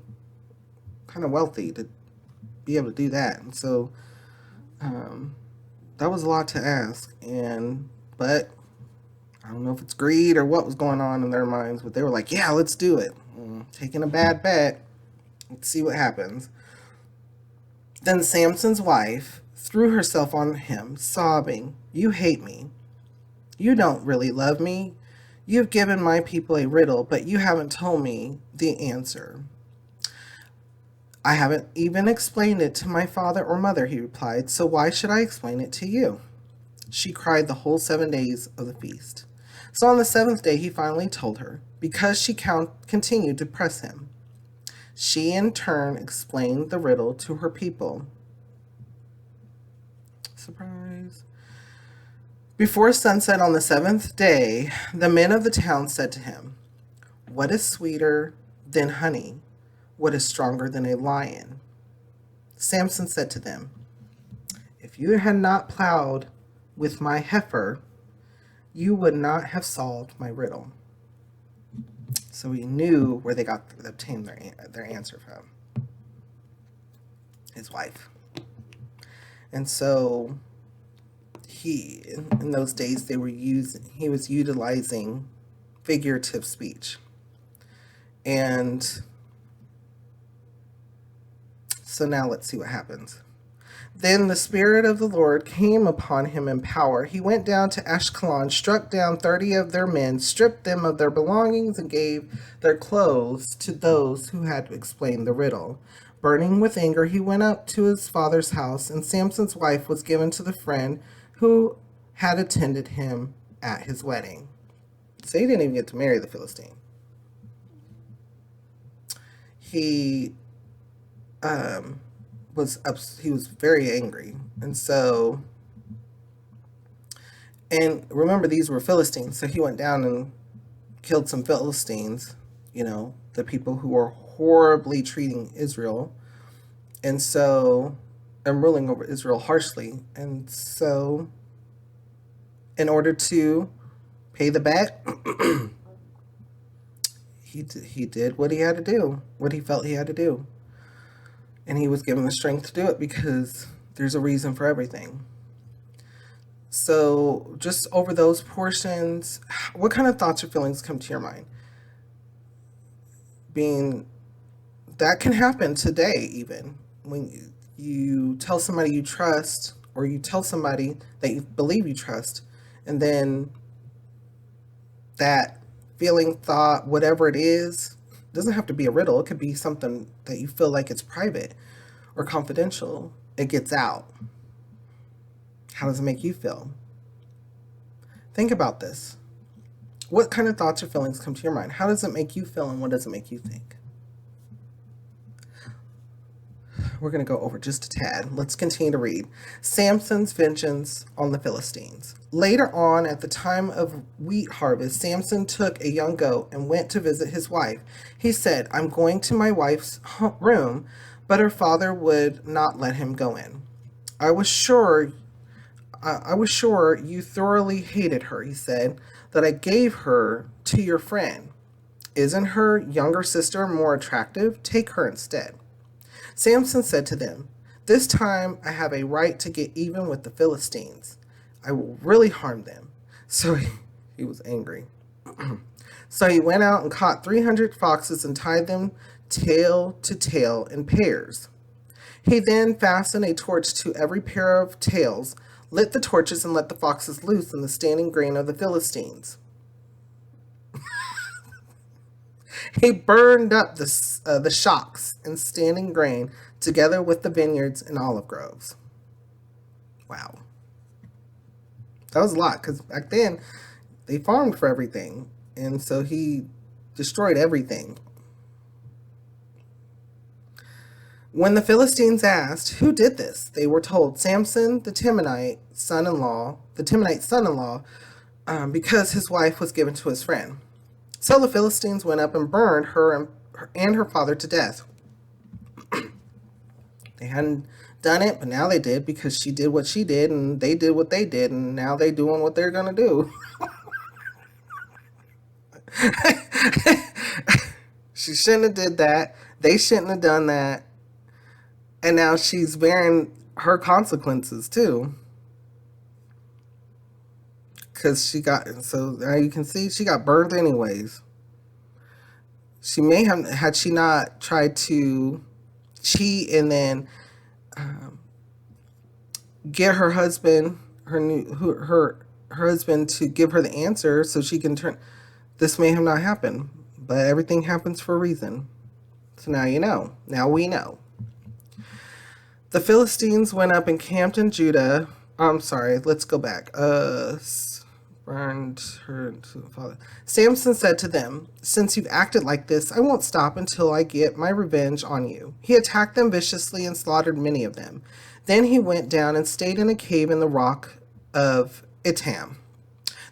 kind of wealthy to be able to do that. And so that was a lot to ask. But I don't know if it's greed or what was going on in their minds, but they were like, yeah, let's do it. Taking a bad bet. Let's see what happens. Then Samson's wife threw herself on him, sobbing, "You hate me. You don't really love me. You've given my people a riddle, but you haven't told me the answer." "I haven't even explained it to my father or mother," he replied, "so why should I explain it to you?" She cried the whole 7 days of the feast. So on the seventh day, he finally told her, because she continued to press him. She in turn explained the riddle to her people. Surprise. Before sunset on the seventh day, the men of the town said to him, "What is sweeter than honey? What is stronger than a lion?" Samson said to them, "If you had not plowed with my heifer, you would not have solved my riddle." So he knew where they obtained their answer from. His wife. And so in those days, he was utilizing figurative speech. And so now let's see what happens. Then the Spirit of the Lord came upon him in power. He went down to Ashkelon, struck down 30 of their men, stripped them of their belongings, and gave their clothes to those who had explained the riddle. Burning with anger, he went up to his father's house, and Samson's wife was given to the friend who had attended him at his wedding. So he didn't even get to marry the Philistine. He was very angry. And remember, these were Philistines, so he went down and killed some Philistines, the people who were horribly treating Israel, and ruling over Israel harshly. And so in order to pay the bet, he did what he had to do, what he felt he had to do. And he was given the strength to do it because there's a reason for everything. So just over those portions, what kind of thoughts or feelings come to your mind? That can happen today, even when you tell somebody you trust, or you tell somebody that you believe you trust, and then that feeling, thought, whatever it is, doesn't have to be a riddle. It could be something that you feel like it's private or confidential. It gets out. How does it make you feel? Think about this. What kind of thoughts or feelings come to your mind? How does it make you feel, and what does it make you think? We're going to go over just a tad. Let's continue to read. Samson's vengeance on the Philistines. Later on, at the time of wheat harvest, Samson took a young goat and went to visit his wife. He said, "I'm going to my wife's room," but her father would not let him go in. I was sure you thoroughly hated her," he said, "that I gave her to your friend. Isn't her younger sister more attractive? Take her instead." Samson said to them, "This time I have a right to get even with the Philistines. I will really harm them." So he was angry. So he went out and caught 300 foxes and tied them tail to tail in pairs. He then fastened a torch to every pair of tails, lit the torches, and let the foxes loose in the standing grain of the Philistines. He burned up the shocks and standing grain together with the vineyards and olive groves. Wow. That was a lot because back then they farmed for everything. And so he destroyed everything. When the Philistines asked who did this, they were told Samson, the Timonite son-in-law, because his wife was given to his friend. So the Philistines went up and burned and her father to death. They hadn't done it, but now they did because she did what she did and they did what they did, and now they're doing what they're going to do. She shouldn't have did that. They shouldn't have done that. And now she's bearing her consequences too. Because so now you can see she got burned anyways. She may have, had she not tried to cheat and then get her husband, her husband to give her the answer so she can turn, this may have not happened. But everything happens for a reason. So now you know. Now we know. The Philistines went up and camped in Judah. I'm sorry, let's go back. Burned her to the father. Samson said to them, "Since you've acted like this, I won't stop until I get my revenge on you." He attacked them viciously and slaughtered many of them. Then he went down and stayed in a cave in the rock of Etam.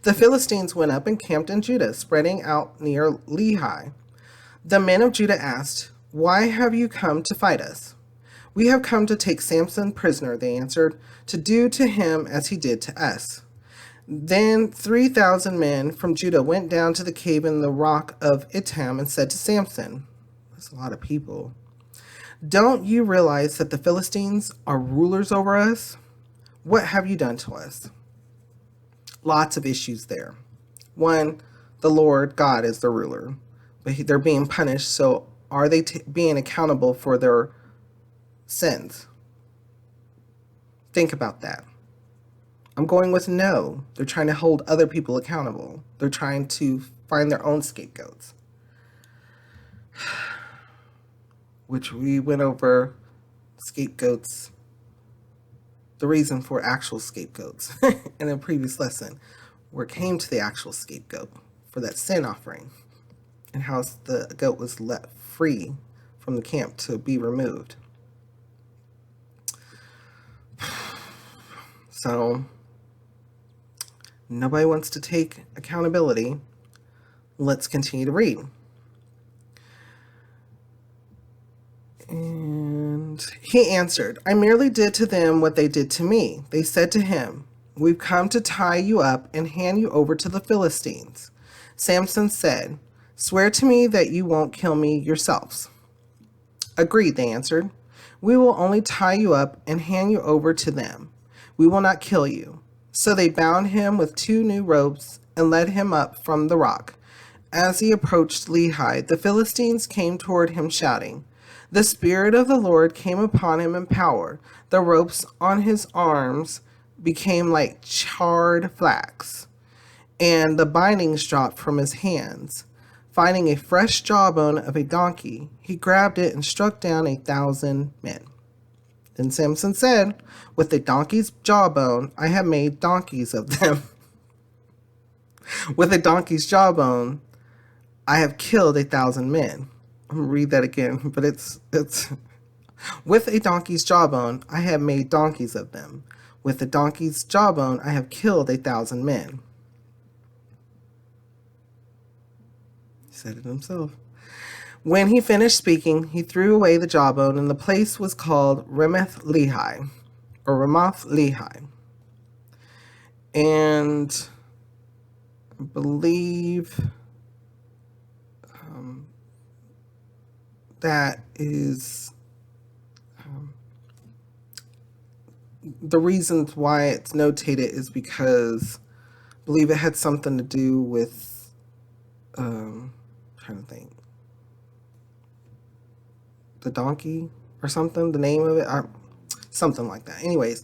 The Philistines went up and camped in Judah, spreading out near Lehi. The men of Judah asked, "Why have you come to fight us?" "We have come to take Samson prisoner," they answered, "to do to him as he did to us." Then 3,000 men from Judah went down to the cave in the rock of Etam and said to Samson, that's a lot of people, "Don't you realize that the Philistines are rulers over us? What have you done to us?" Lots of issues there. One, the Lord God is the ruler, but they're being punished, so are they being accountable for their sins? Think about that. I'm going with no. They're trying to hold other people accountable. They're trying to find their own scapegoats. Which we went over scapegoats, the reason for actual scapegoats in a previous lesson, where it came to the actual scapegoat for that sin offering and how the goat was let free from the camp to be removed. So nobody wants to take accountability. Let's continue to read. And he answered, "I merely did to them what they did to me." They said to him, "We've come to tie you up and hand you over to the Philistines." Samson said, "Swear to me that you won't kill me yourselves." "Agreed," they answered. "We will only tie you up and hand you over to them. We will not kill you." So they bound him with 2 new ropes and led him up from the rock. As he approached Lehi, the Philistines came toward him shouting. The Spirit of the Lord came upon him in power. The ropes on his arms became like charred flax, and the bindings dropped from his hands. Finding a fresh jawbone of a donkey, he grabbed it and struck down 1,000 men. Then Samson said, "With a donkey's jawbone, I have made donkeys of them." With a donkey's jawbone, I have killed 1,000 men. I'm going to read that again, but it's with a donkey's jawbone, I have made donkeys of them. With a donkey's jawbone, I have killed 1,000 men. He said it himself. When he finished speaking, he threw away the jawbone, and the place was called Ramoth Lehi, or Ramoth Lehi. And I believe that is the reasons why it's notated is because I believe it had something to do with trying to think, the donkey or something, the name of it, something like that. Anyways,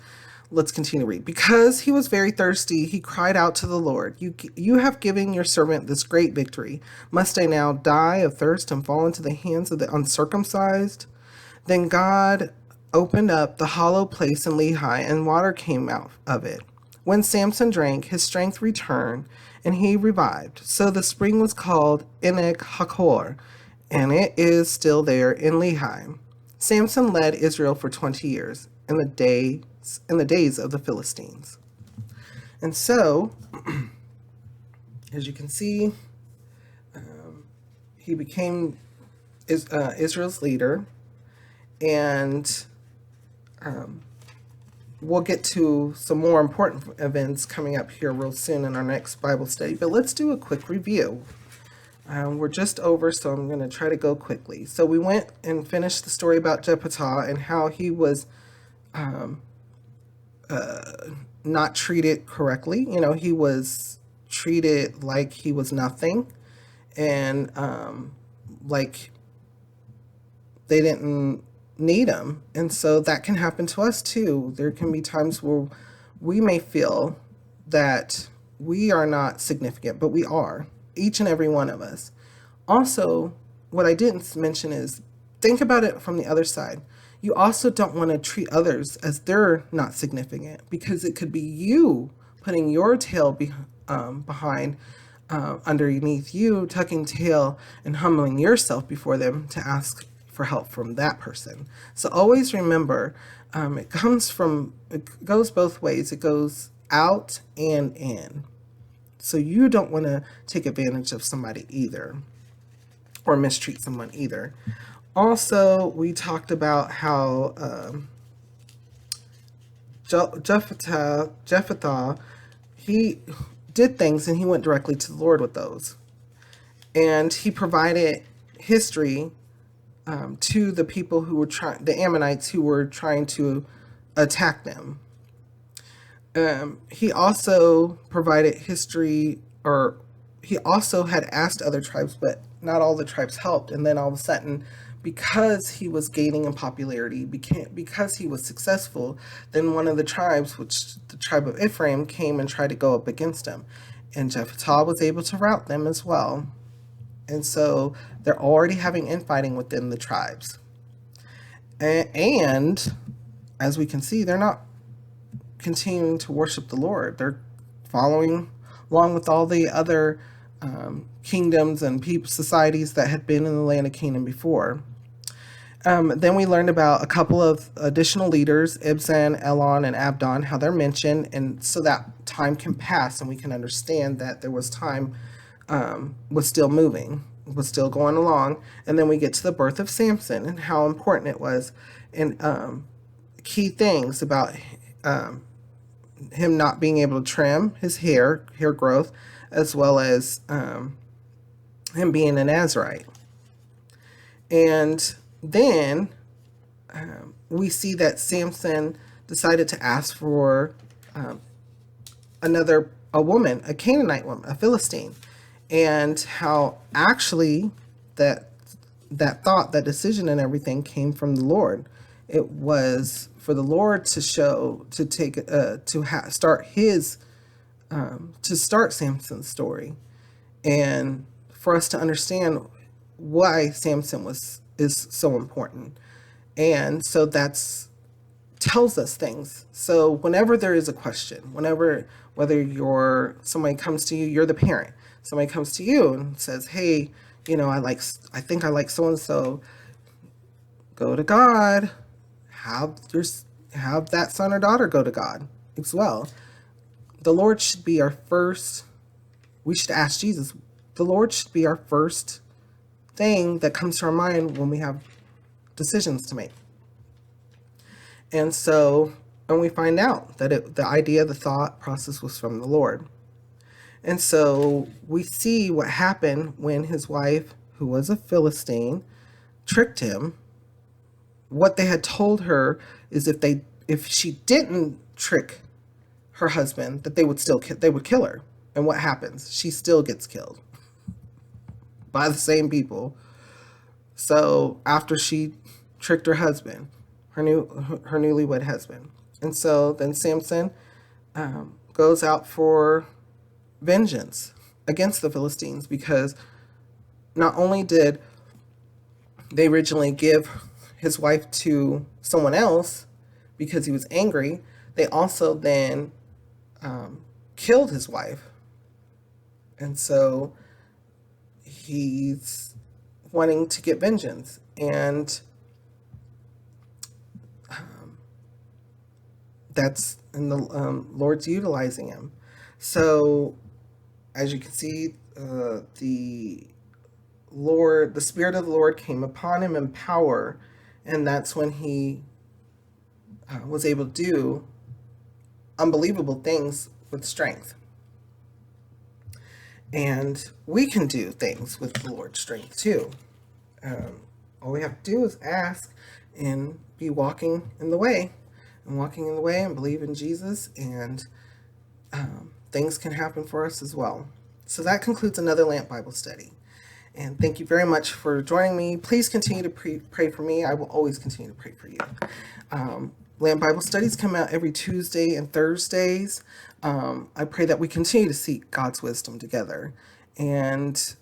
let's continue to read. Because he was very thirsty, he cried out to the Lord, you have given your servant this great victory. Must I now die of thirst and fall into the hands of the uncircumcised? Then God opened up the hollow place in Lehi, and water came out of it. When Samson drank, his strength returned, and he revived. So the spring was called Enek Hakor, and it is still there in Lehi. Samson led Israel for 20 years in the days of the Philistines. And so, as you can see, he became Israel's leader, and we'll get to some more important events coming up here real soon in our next Bible study. But let's do a quick review. We're just over, so I'm going to try to go quickly. So we went and finished the story about Jephthah and how he was not treated correctly. You know, he was treated like he was nothing, and like they didn't need him. And so that can happen to us too. There can be times where we may feel that we are not significant, but we are, each and every one of us. Also, what I didn't mention is think about it from the other side. You also don't want to treat others as they're not significant, because it could be you putting your tail behind, underneath you, tucking tail and humbling yourself before them to ask for help from that person. So always remember, it goes both ways. It goes out and in. So you don't want to take advantage of somebody either, or mistreat someone either. Also, we talked about how Jephthah, he did things and he went directly to the Lord with those. And he provided history to the people who were the Ammonites who were trying to attack them. He also provided history, or he also had asked other tribes, but not all the tribes helped. And then all of a sudden, because he was gaining in popularity, because he was successful, then one of the tribes, which the tribe of Ephraim, came and tried to go up against him. And Jephthah was able to rout them as well. And so they're already having infighting within the tribes. And as we can see, they're not continuing to worship the Lord. They're following along with all the other kingdoms and societies that had been in the land of Canaan before. Then we learned about a couple of additional leaders, Ibzan, Elon, and Abdon, how they're mentioned, and so that time can pass and we can understand that there was time, was still moving, was still going along. And then we get to the birth of Samson and how important it was, and key things about him not being able to trim his hair growth, as well as him being a Nazarite. And then we see that Samson decided to ask for a woman, a Canaanite woman, a Philistine, and how actually that thought, that decision and everything came from the Lord. It was for the Lord to start Samson's story, and for us to understand why Samson is so important. And so that's tells us things. So whenever there is a question, whether somebody comes to you, you're the parent, somebody comes to you and says, hey, I think I like so and so, go to God. Have that son or daughter go to God as well. The Lord should be our first. We should ask Jesus. The Lord should be our first thing that comes to our mind when we have decisions to make. And so, and we find out that the idea, the thought process was from the Lord. And so we see what happened when his wife, who was a Philistine, tricked him. What they had told her is if she didn't trick her husband, that they would kill her. And what happens? She still gets killed by the same people. So after she tricked her husband, her newlywed husband. And so then Samson goes out for vengeance against the Philistines, because not only did they originally give his wife to someone else because he was angry, they also then killed his wife. And so he's wanting to get vengeance. And and the Lord's utilizing him. So as you can see, the Spirit of the Lord came upon him in power, and that's when he was able to do unbelievable things with strength. And we can do things with the Lord's strength too. All we have to do is ask and be walking in the way, and believe in Jesus, and things can happen for us as well. So that concludes another Lamp Bible study. And thank you very much for joining me. Please continue to pray for me. I will always continue to pray for you. Lamp Bible studies come out every Tuesday and Thursdays. I pray that we continue to seek God's wisdom together. And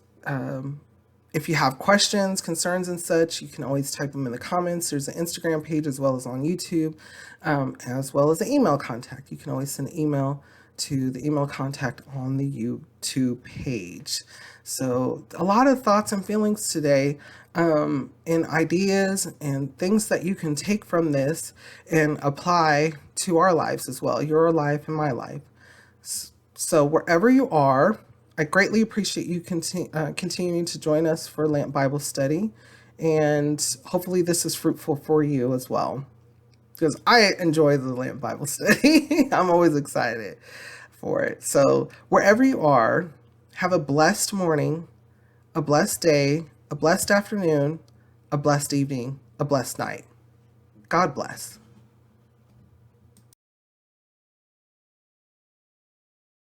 if you have questions, concerns, and such, you can always type them in the comments. There's an Instagram page as well as on YouTube, as well as the email contact. You can always send an email to the email contact on the YouTube page. So a lot of thoughts and feelings today, and ideas and things that you can take from this and apply to our lives as well, your life and my life. So wherever you are, I greatly appreciate you continuing to join us for Lamp Bible Study, and hopefully this is fruitful for you as well, because I enjoy the Lamp Bible Study. I'm always excited for it. So wherever you are, have a blessed morning, a blessed day, a blessed afternoon, a blessed evening, a blessed night. God bless.